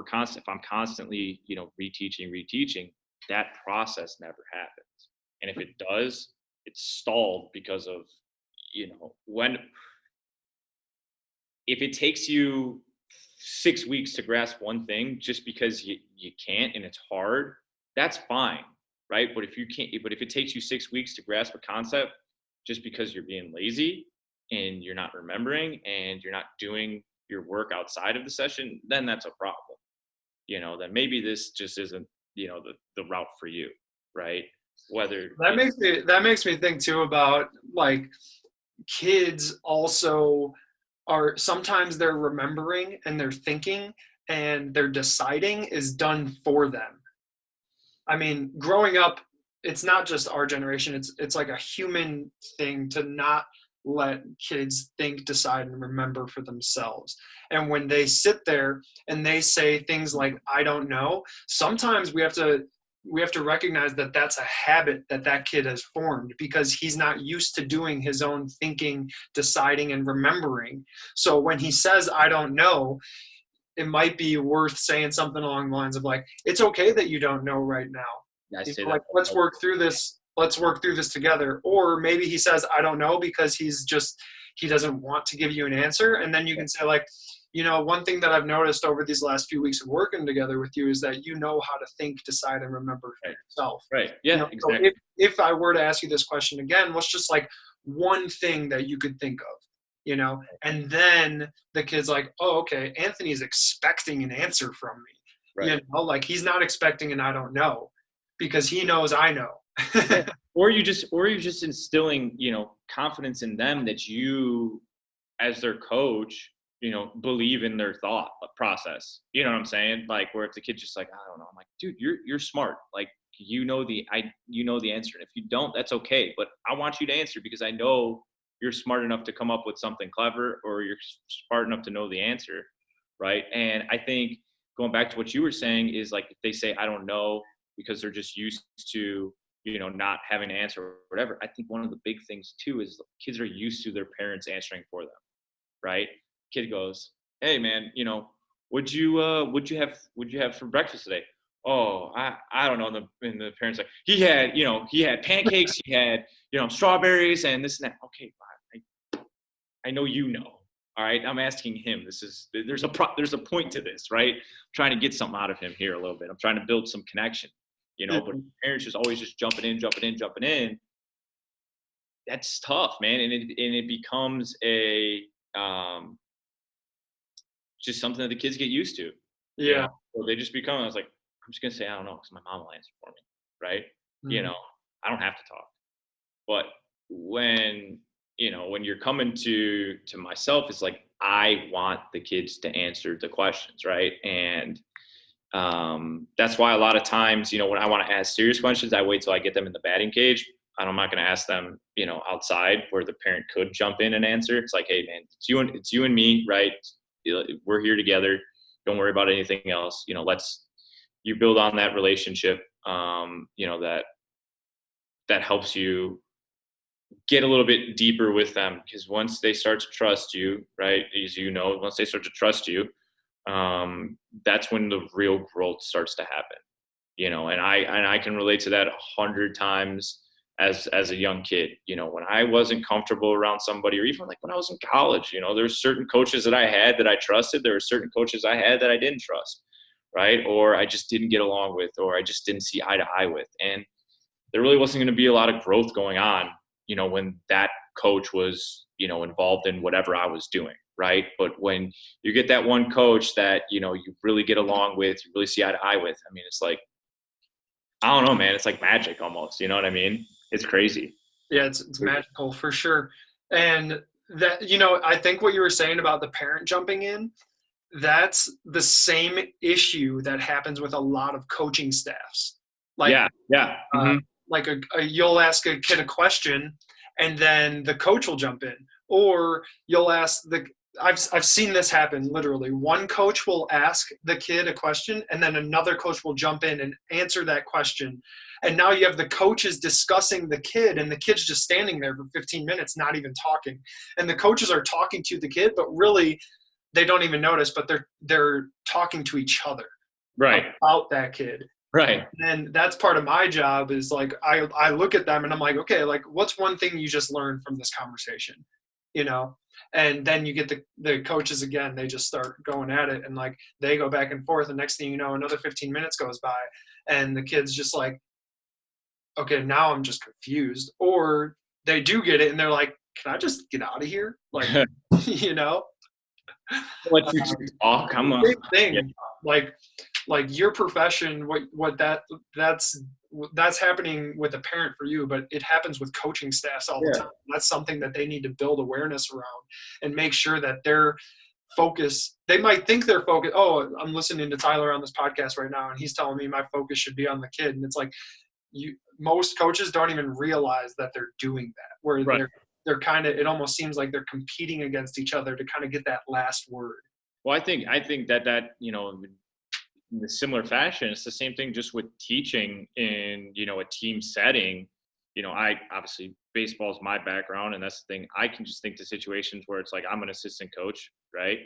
I'm constantly, reteaching, that process never happens. And if it does, it's stalled because of, if it takes you 6 weeks to grasp one thing just because you can't and it's hard, that's fine, right? But if it takes you 6 weeks to grasp a concept just because you're being lazy and you're not remembering and you're not doing your work outside of the session, then that's a problem. Then maybe this just isn't, the route for you, right? Whether That makes me think too about, like, kids also are sometimes they're remembering and they're thinking and their deciding is done for them. I mean, growing up, it's not just our generation. It's like a human thing to not let kids think, decide, and remember for themselves. And when they sit there and they say things like, I don't know, sometimes we have to recognize that that's a habit that kid has formed because he's not used to doing his own thinking, deciding, and remembering. So when he says, I don't know, it might be worth saying something along the lines of like, it's okay that you don't know right now. I say Like, that. let's work through this. Let's work through this together. Or maybe he says, I don't know, because he doesn't want to give you an answer. And then you can say like, one thing that I've noticed over these last few weeks of working together with you is that you know how to think, decide, and remember for yourself. Right. Yeah, exactly. So if I were to ask you this question again, what's just like one thing that you could think of? And then the kid's like, oh, okay, Anthony's expecting an answer from me. Right. Like he's not expecting an I don't know because he knows I know. Yeah. Or you're just instilling, confidence in them that you, as their coach, believe in their thought process. You know what I'm saying? Like, where if the kid's just like, I don't know, I'm like, dude, you're smart. Like, you know the answer. And if you don't, that's okay. But I want you to answer because I know you're smart enough to come up with something clever, or you're smart enough to know the answer, right? And I think going back to what you were saying is like, if they say I don't know because they're just used to not having an answer or whatever. I think one of the big things too is kids are used to their parents answering for them, right? Kid goes, hey man, what'd you have for breakfast today? Oh, I don't know. And the parents like, he had pancakes, he had strawberries and this and that. Okay, fine. I know all right, I'm asking him. There's a point to this, right? I'm trying to get something out of him here a little bit. I'm trying to build some connection, but parents just always just jumping in. That's tough, man. And it becomes just something that the kids get used to. Yeah. So they just become, I was like, I'm just going to say, I don't know, because my mom will answer for me. Right. Mm-hmm. I don't have to talk. But when you're coming to myself, it's like, I want the kids to answer the questions. Right. And that's why a lot of times, when I want to ask serious questions, I wait till I get them in the batting cage. I'm not going to ask them, outside where the parent could jump in and answer. It's like, hey man, it's you and me, right? We're here together. Don't worry about anything else. You build on that relationship, that helps you get a little bit deeper with them, because once they start to trust you, right, as you know, once they start to trust you, that's when the real growth starts to happen. And I can relate to that 100 times as a young kid. When I wasn't comfortable around somebody, or even like when I was in college, there's certain coaches that I had that I trusted. There were certain coaches I had that I didn't trust, right? Or I just didn't get along with, or I just didn't see eye to eye with. And there really wasn't going to be a lot of growth going on, when that coach was, involved in whatever I was doing. Right. But when you get that one coach that, you really get along with, you really see eye to eye with, I mean, it's like, I don't know, man. It's like magic almost. You know what I mean? It's crazy. Yeah, it's magical for sure. And that, I think what you were saying about the parent jumping in, that's the same issue that happens with a lot of coaching staffs. Like, Yeah. Yeah. uh, like you'll ask a kid a question, and then the coach will jump in, or you'll ask I've seen this happen literally. One coach will ask the kid a question, and then another coach will jump in and answer that question. And now you have the coaches discussing the kid, and the kid's just standing there for 15 minutes, not even talking. And the coaches are talking to the kid, but really they don't even notice, but they're talking to each other Right. about that kid. Right. And that's part of my job is like, I look at them and I'm like, okay, like what's one thing you just learned from this conversation, and then you get the coaches again, they just start going at it, and like they go back and forth, and next thing you know, another 15 minutes goes by, and the kid's just like, okay, now I'm just confused. Or they do get it and they're like, can I just get out of here? Like, you know, Let you two talk. I'm same thing. Yeah. Like your profession, that's happening with a parent for you, but it happens with coaching staffs all the time. That's something that they need to build awareness around and make sure that they're focused. They might think they're focused. Oh, I'm listening to Tyler on this podcast right now, and he's telling me my focus should be on the kid. And it's like, most coaches don't even realize that they're doing that, where Right. they're kind of, it almost seems like they're competing against each other to kind of get that last word. Well, I think that in a similar fashion, it's the same thing just with teaching in a team setting. I obviously, baseball is my background, and that's the thing. I can just think to situations where it's like I'm an assistant coach, right?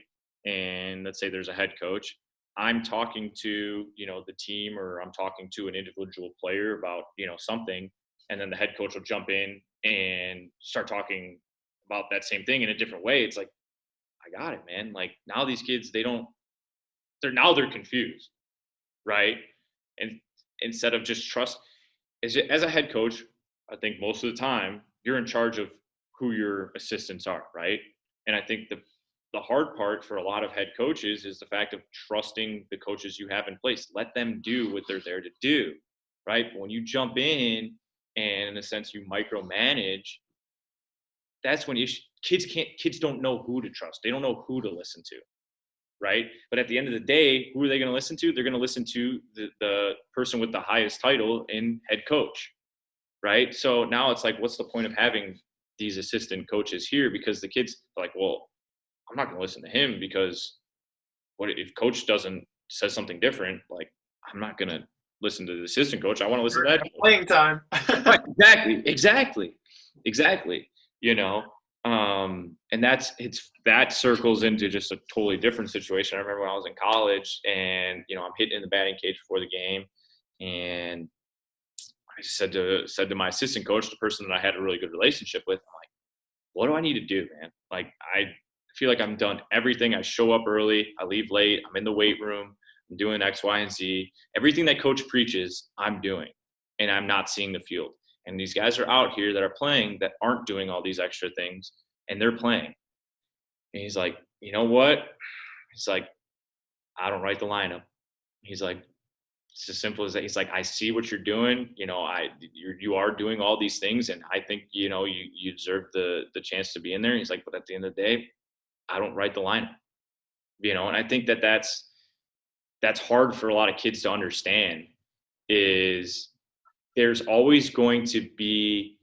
And let's say there's a head coach. I'm talking to the team, or I'm talking to an individual player about something, and then the head coach will jump in and start talking about that same thing in a different way. It's like, I got it, man. Like, now these kids, they're confused, right? And instead of just trust, as a head coach, I think most of the time you're in charge of who your assistants are, right? And I think the hard part for a lot of head coaches is the fact of trusting the coaches you have in place. Let them do what they're there to do, right? But when you jump in and, in a sense, you micromanage, that's when kids don't know who to trust. They don't know who to listen to, right? But at the end of the day, who are they going to listen to? They're going to listen to the person with the highest title in head coach, right? So now it's like, what's the point of having these assistant coaches here? Because the kids are like, well, I'm not going to listen to him, because what if coach says something different? Like, I'm not going to listen to the assistant coach. I want to listen to that coach. Playing time. Right, exactly. And that circles into just a totally different situation. I remember when I was in college, and I'm hitting in the batting cage before the game, and I just said to my assistant coach, the person that I had a really good relationship with, I'm like, what do I need to do, man? Like, I feel like I'm done everything. I show up early, I leave late, I'm in the weight room, I'm doing X, Y, and Z. Everything that coach preaches, I'm doing, and I'm not seeing the field. And these guys are out here that are playing that aren't doing all these extra things, and they're playing. And he's like, you know what? He's like, I don't write the lineup. He's like, it's as simple as that. He's like, I see what you're doing. You are doing all these things, and I think you deserve the chance to be in there. And he's like, but at the end of the day, I don't write the lineup. And I think that's hard for a lot of kids to understand. Is there's always going to be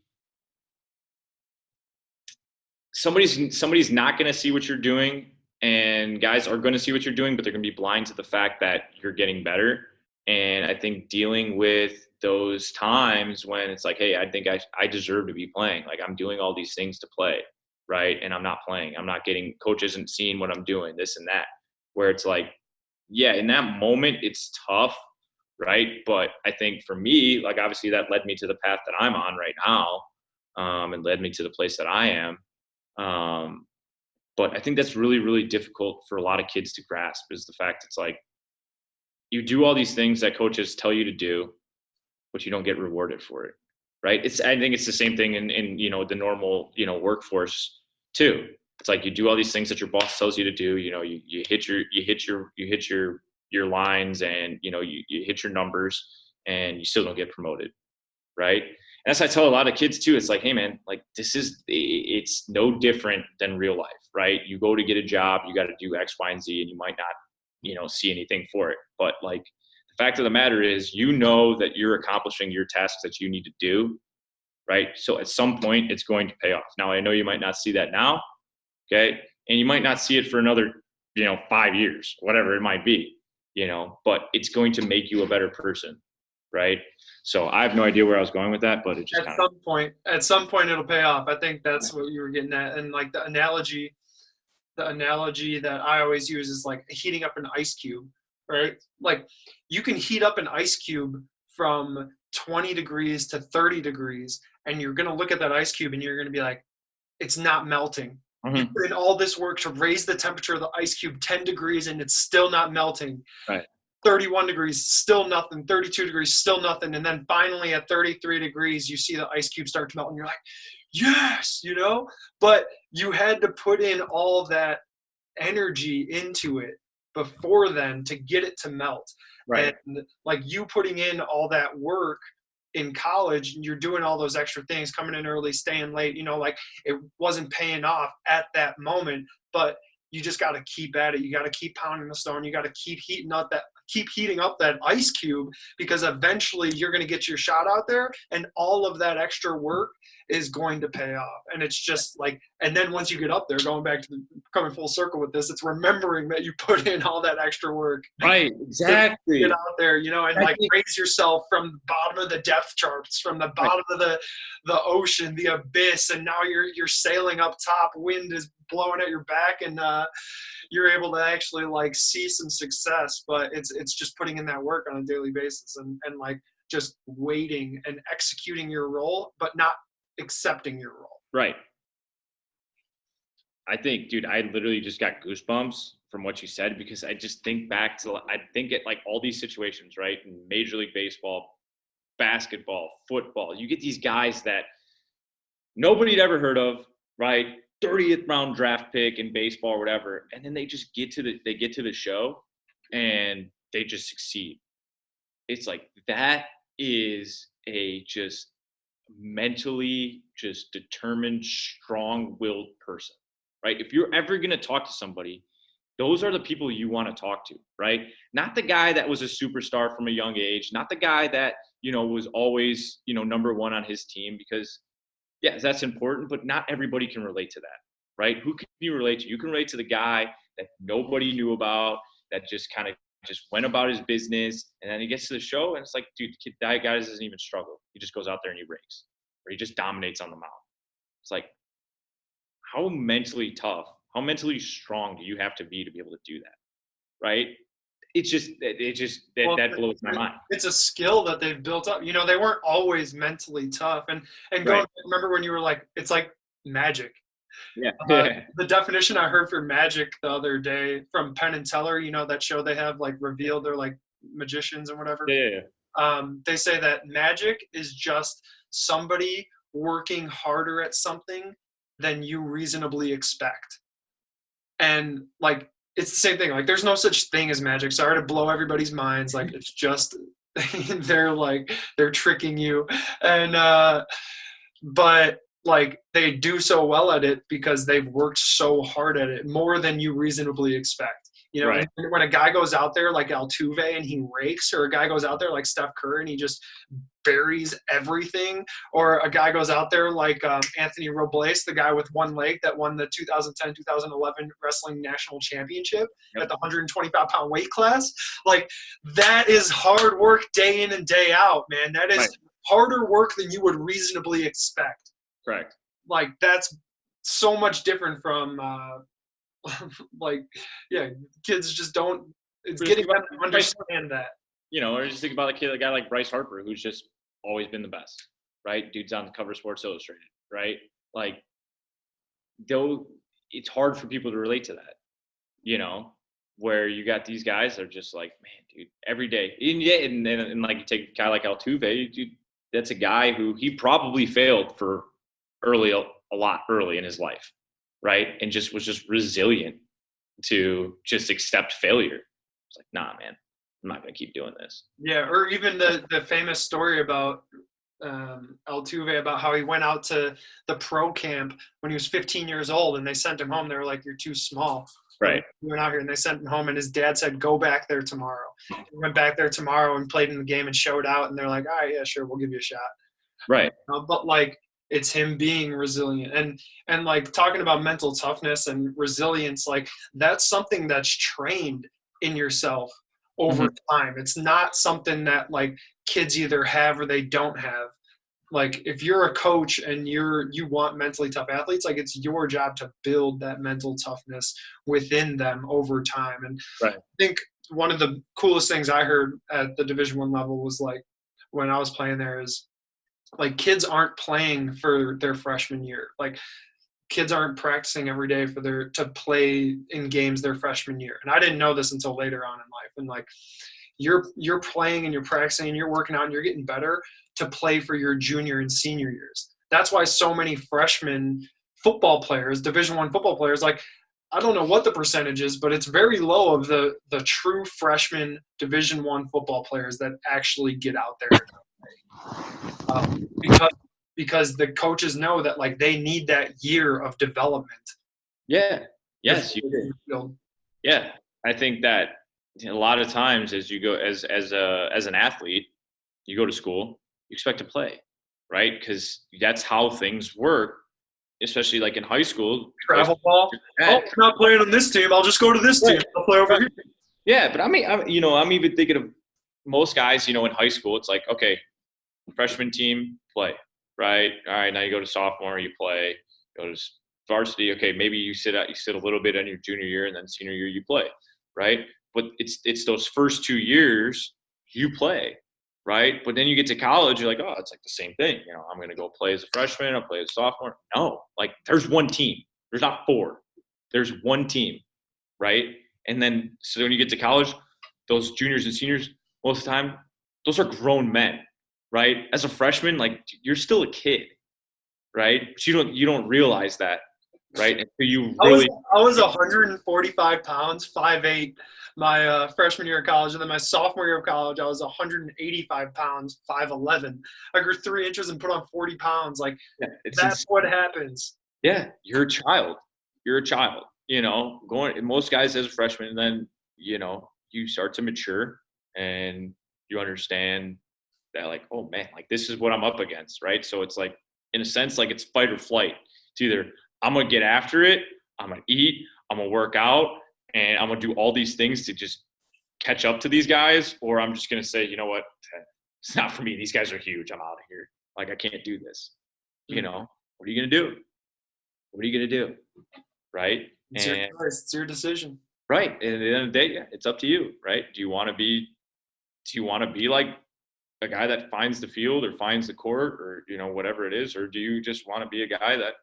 somebody's not going to see what you're doing, and guys are going to see what you're doing, but they're going to be blind to the fact that you're getting better. And I think dealing with those times when it's like, hey, I think I deserve to be playing. Like I'm doing all these things to play, right? And I'm not playing. I'm not getting, coach isn't seeing what I'm doing, this and that. Where it's like, yeah, in that moment, it's tough, right? But I think for me, like obviously that led me to the path that I'm on right now, and led me to the place that I am. Um, but I think that's really, really difficult for a lot of kids to grasp is the fact it's like you do all these things that coaches tell you to do, but you don't get rewarded for it, right? I think it's the same thing in the normal workforce too. It's like you do all these things that your boss tells you to do. You hit your lines and you hit your numbers and you still don't get promoted, right? And that's what I tell a lot of kids too. It's like, hey man, like it's no different than real life, right? You go to get a job, you got to do X, Y, and Z, and you might not, see anything for it. But like the fact of the matter is, that you're accomplishing your tasks that you need to do, right? So at some point, it's going to pay off. Now I know you might not see that now, okay, and you might not see it for another, 5 years, whatever it might be, but it's going to make you a better person, right? So I have no idea where I was going with that, but it just at some point it'll pay off. I think that's what you were getting at. And like the analogy that I always use is like heating up an ice cube, right? Like you can heat up an ice cube from 20 degrees to 30 degrees, and you're going to look at that ice cube and you're going to be like, it's not melting. Mm-hmm. You put in all this work to raise the temperature of the ice cube 10 degrees and it's still not melting. Right. 31 degrees, still nothing. 32 degrees, still nothing. And then finally at 33 degrees, you see the ice cube start to melt and you're like, yes, but you had to put in all of that energy into it before then to get it to melt. Right. And like you putting in all that work in college, and you're doing all those extra things, coming in early, staying late, like it wasn't paying off at that moment, but you just got to keep at it. You got to keep pounding the stone. You got to keep heating up that ice cube, because eventually you're going to get your shot out there and all of that extra work is going to pay off. And it's just like, and then once you get up there, going back to coming full circle with this, it's remembering that you put in all that extra work. Right. Exactly. Get out there, and like raise yourself from the bottom of the depth charts, from the bottom of the ocean, the abyss. And now you're sailing up top, wind is blowing at your back, and you're able to actually like see some success. But it's just putting in that work on a daily basis and like just waiting and executing your role, but not accepting your role. Right. I think, dude, I literally just got goosebumps from what you said, because I just think back to, I think at like all these situations, right? In Major League Baseball, basketball, football, you get these guys that nobody'd ever heard of, right? 30th round draft pick in baseball or whatever. And then they just get to the show and they just succeed. It's like, that is a just mentally just determined, strong-willed person, right? If you're ever going to talk to somebody, those are the people you want to talk to, right? Not the guy that was a superstar from a young age, not the guy that, was always, number one on his team, because yes, that's important, but not everybody can relate to that, right? Who can you relate to? You can relate to the guy that nobody knew about, that just kind of just went about his business, and then he gets to the show and it's like, dude, that guy doesn't even struggle. He just goes out there and he rakes, or he just dominates on the mound. It's like, how mentally tough, how mentally strong do you have to be able to do that, right? That blows my mind. It's a skill that they've built up. They weren't always mentally tough. And Right. Remember when you were like, it's like magic. Yeah. The definition I heard for magic the other day from Penn and Teller, that show they have like revealed, they're like magicians and whatever. Yeah. They say that magic is just somebody working harder at something than you reasonably expect. And like, it's the same thing. Like, there's no such thing as magic. Sorry to blow everybody's minds. Like, it's just they're tricking you. And but like, they do so well at it because they've worked so hard at it, more than you reasonably expect. Right. When a guy goes out there like Altuve and he rakes, or a guy goes out there like Steph Curry and he just buries everything, or a guy goes out there like Anthony Robles, the guy with one leg that won the 2010-2011 wrestling national championship at the 125-pound weight class. Like, that is hard work day in and day out, man. That is harder work than you would reasonably expect. Correct. Like, that's so much different from like, yeah, kids just don't. It's getting them to understand that. You know, or just think about a guy like Bryce Harper, who's just always been the best, right? Dude's on the cover of Sports Illustrated, right? Like, though it's hard for people to relate to that, you know, where you got these guys that are just like, man, dude, every day. And like, you take a guy like Altuve, dude, that's a guy who he probably failed for a lot early in his life, right? And was just resilient to just accept failure. It's like, nah, man, I'm not going to keep doing this. Yeah, or even the famous story about Altuve, about how he went out to the pro camp when he was 15 years old, and they sent him home. They were like, "You're too small." Right. He went out here, and they sent him home, and his dad said, "Go back there tomorrow." He went back there tomorrow and played in the game and showed out, and they're like, "All right, yeah, sure, we'll give you a shot." Right. But like, it's him being resilient, and like, talking about mental toughness and resilience, like, that's something that's trained in yourself over time. It's not something that like kids either have or they don't have. Like, if you're a coach and you want mentally tough athletes, like, it's your job to build that mental toughness within them over time. And I think one of the coolest things I heard at the Division I level was, like, when I was playing there, is like, kids aren't playing for their freshman year. Like, kids aren't practicing every day to play in games their freshman year. And I didn't know this until later on in life. And like, you're playing and you're practicing and you're working out and you're getting better to play for your junior and senior years. That's why so many freshman football players, Division I football players, like, I don't know what the percentage is, but it's very low of the true freshman Division I football players that actually get out there. Because the coaches know that, like, they need that year of development. Yeah. Yes. Yeah. I think that a lot of times, as you go as an athlete, you go to school, you expect to play, right? Because that's how things work, especially like in high school. Travel ball. Oh, I'm not playing on this team. I'll just go to this team. I'll play over here. Yeah, but I'm even thinking of most guys, in high school, it's like, okay, freshman team, play. Right. All right. Now you go to sophomore, you play. Go to varsity. Okay. Maybe you sit a little bit on your junior year, and then senior year you play. Right. But it's those first 2 years you play. Right. But then you get to college, you're like, oh, it's like the same thing. I'm going to go play as a freshman. I'll play as a sophomore. No, like, there's one team. There's not four. There's one team. Right. And then, so when you get to college, those juniors and seniors, most of the time, those are grown men. Right? As a freshman, like, you're still a kid, right? But you don't realize that, right? Until you really. I was 145 pounds, 5'8", my freshman year of college, and then my sophomore year of college, I was 185 pounds, 5'11". I grew 3 inches and put on 40 pounds. Like, that's insane. What happens. Yeah, you're a child. You're a child. Most guys as a freshman, and then you start to mature and you understand that, like, oh man, like, this is what I'm up against, right? So it's like, in a sense, like, it's fight or flight. It's either I'm gonna get after it, I'm gonna eat, I'm gonna work out, and I'm gonna do all these things to just catch up to these guys, or I'm just gonna say, you know what, it's not for me. These guys are huge. I'm out of here. Like, I can't do this. What are you gonna do? What are you gonna do? Right? It's your choice. It's your decision. Right. And at the end of the day, yeah, it's up to you, right? Do you want to be like a guy that finds the field or finds the court, or whatever it is, or do you just want to be a guy that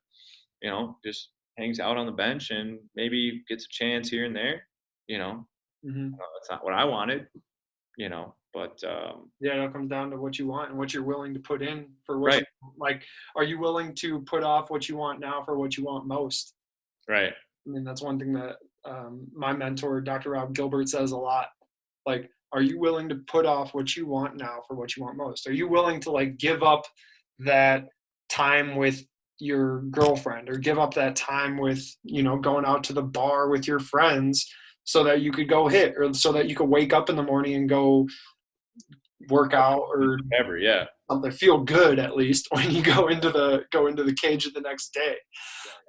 just hangs out on the bench and maybe gets a chance here and there? That's not what I wanted, but yeah, it comes down to what you want and what you're willing to put in for what you, like, are you willing to put off what you want now for what you want most? Right. I mean, that's one thing that my mentor, Dr. Rob Gilbert, says a lot. Like, are you willing to put off what you want now for what you want most? Are you willing to, like, give up that time with your girlfriend, or give up that time with, going out to the bar with your friends so that you could go hit, or so that you could wake up in the morning and go work out, or whatever, yeah. something, feel good at least when you go into the cage the next day.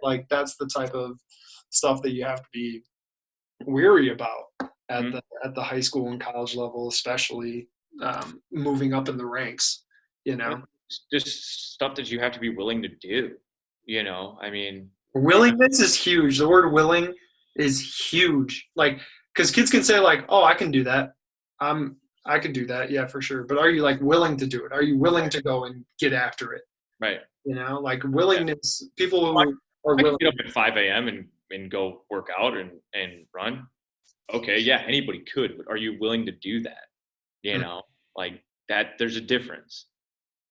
Like that's the type of stuff that you have to be weary about at the high school and college level, especially moving up in the ranks. Just stuff that you have to be willing to do. I mean, willingness is huge. The word willing is huge. Like, because kids can say like, "Oh, I can do that. I could do that. Yeah, for sure." But are you like willing to do it? Are you willing to go and get after it? Right. Like willingness. People who are willing. Get up at 5 a.m. and go work out and run. Okay, yeah, anybody could, but are you willing to do that? Like that. There's a difference.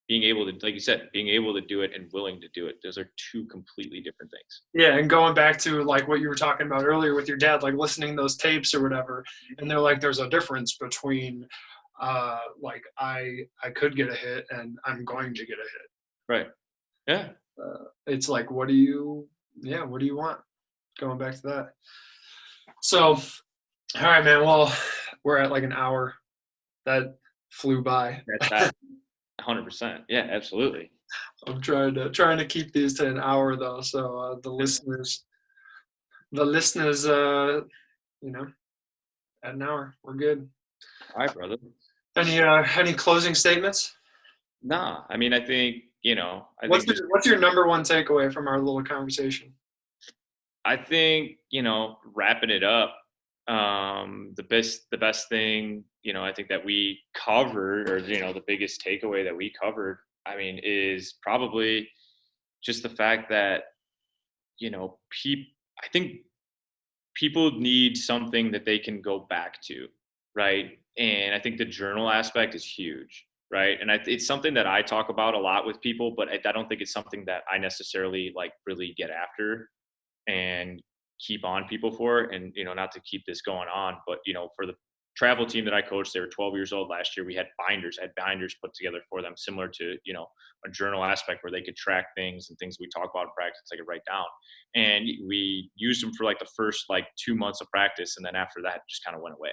Being able to, like you said, being able to do it and willing to do it. Those are two completely different things. Yeah, and going back to like what you were talking about earlier with your dad, like listening to those tapes or whatever, and they're like, there's a difference between like I could get a hit and I'm going to get a hit. Right. Yeah. It's like, what do you want? Going back to that. So, all right, man. Well, we're at like an hour. That flew by. That's that. 100%. Yeah, absolutely. I'm trying to keep these to an hour though, so the listeners, at an hour, we're good. All right, brother. Any closing statements? Nah, I mean, I think what's your number one takeaway from our little conversation? I think wrapping it up. The best thing I think that we covered, or the biggest takeaway that we covered, I mean, is probably just the fact that I think people need something that they can go back to, right? And I think the journal aspect is huge, right? And it's something that I talk about a lot with people, but I don't think it's something that I necessarily like really get after and keep on people for. And not to keep this going on, but for the travel team that I coached, they were 12 years old last year. We had binders put together for them, similar to a journal aspect where they could track things and things we talk about in practice. They could write down, and we used them for like the first 2 months of practice, and then after that, it just kind of went away.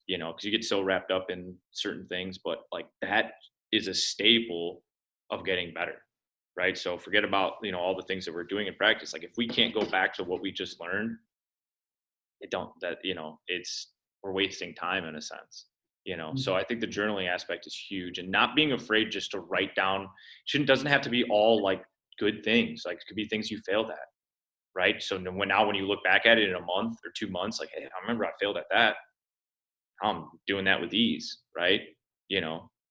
Because you get so wrapped up in certain things, but like that is a staple of getting better. Right. So forget about, all the things that we're doing in practice. Like if we can't go back to what we just learned, we're wasting time in a sense, So I think the journaling aspect is huge, and not being afraid just to write down doesn't have to be all like good things. Like it could be things you failed at. Right. So when you look back at it in a month or 2 months, like, hey, I remember I failed at that. I'm doing that with ease. Right.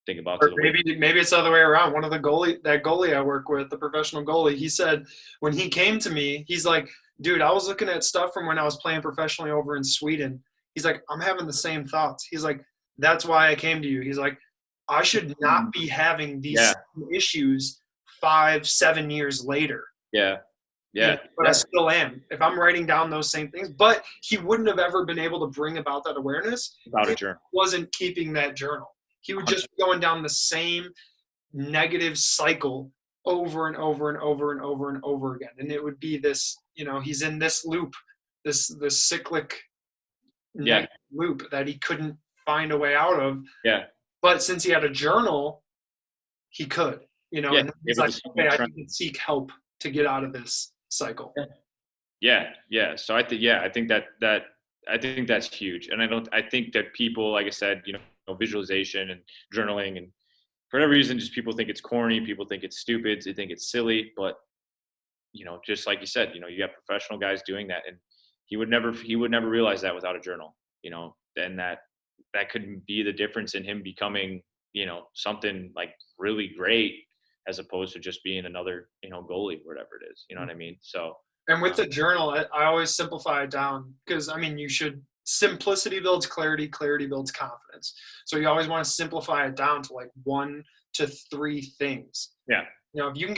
Think about maybe it's the other way around. One of the goalie I work with, the professional goalie, he said when he came to me, he's like, dude, I was looking at stuff from when I was playing professionally over in Sweden. He's like, I'm having the same thoughts. He's like, that's why I came to you. He's like, I should not be having these issues 5-7 years later. Yeah. Yeah. But I still am. If I'm writing down those same things, but he wouldn't have ever been able to bring about that awareness without a journal. Wasn't keeping that journal. He would just be going down the same negative cycle over and over and over and over and over again. And it would be this, he's in this loop, this cyclic loop that he couldn't find a way out of. Yeah. But since he had a journal, he could, and he's like, okay, I can seek help to get out of this cycle. Yeah. Yeah. So I think that's huge. And I think that people, like I said, visualization and journaling, and for whatever reason, just people think it's corny, people think it's stupid, they think it's silly, but just like you said, you got professional guys doing that, and he would never realize that without a journal, and that could be the difference in him becoming, something like really great, as opposed to just being another, goalie, whatever it is, you know what I mean? So, and with the journal, I always simplify it down, because simplicity builds clarity, clarity builds confidence. So you always want to simplify it down to like 1 to 3 things. Yeah. If you can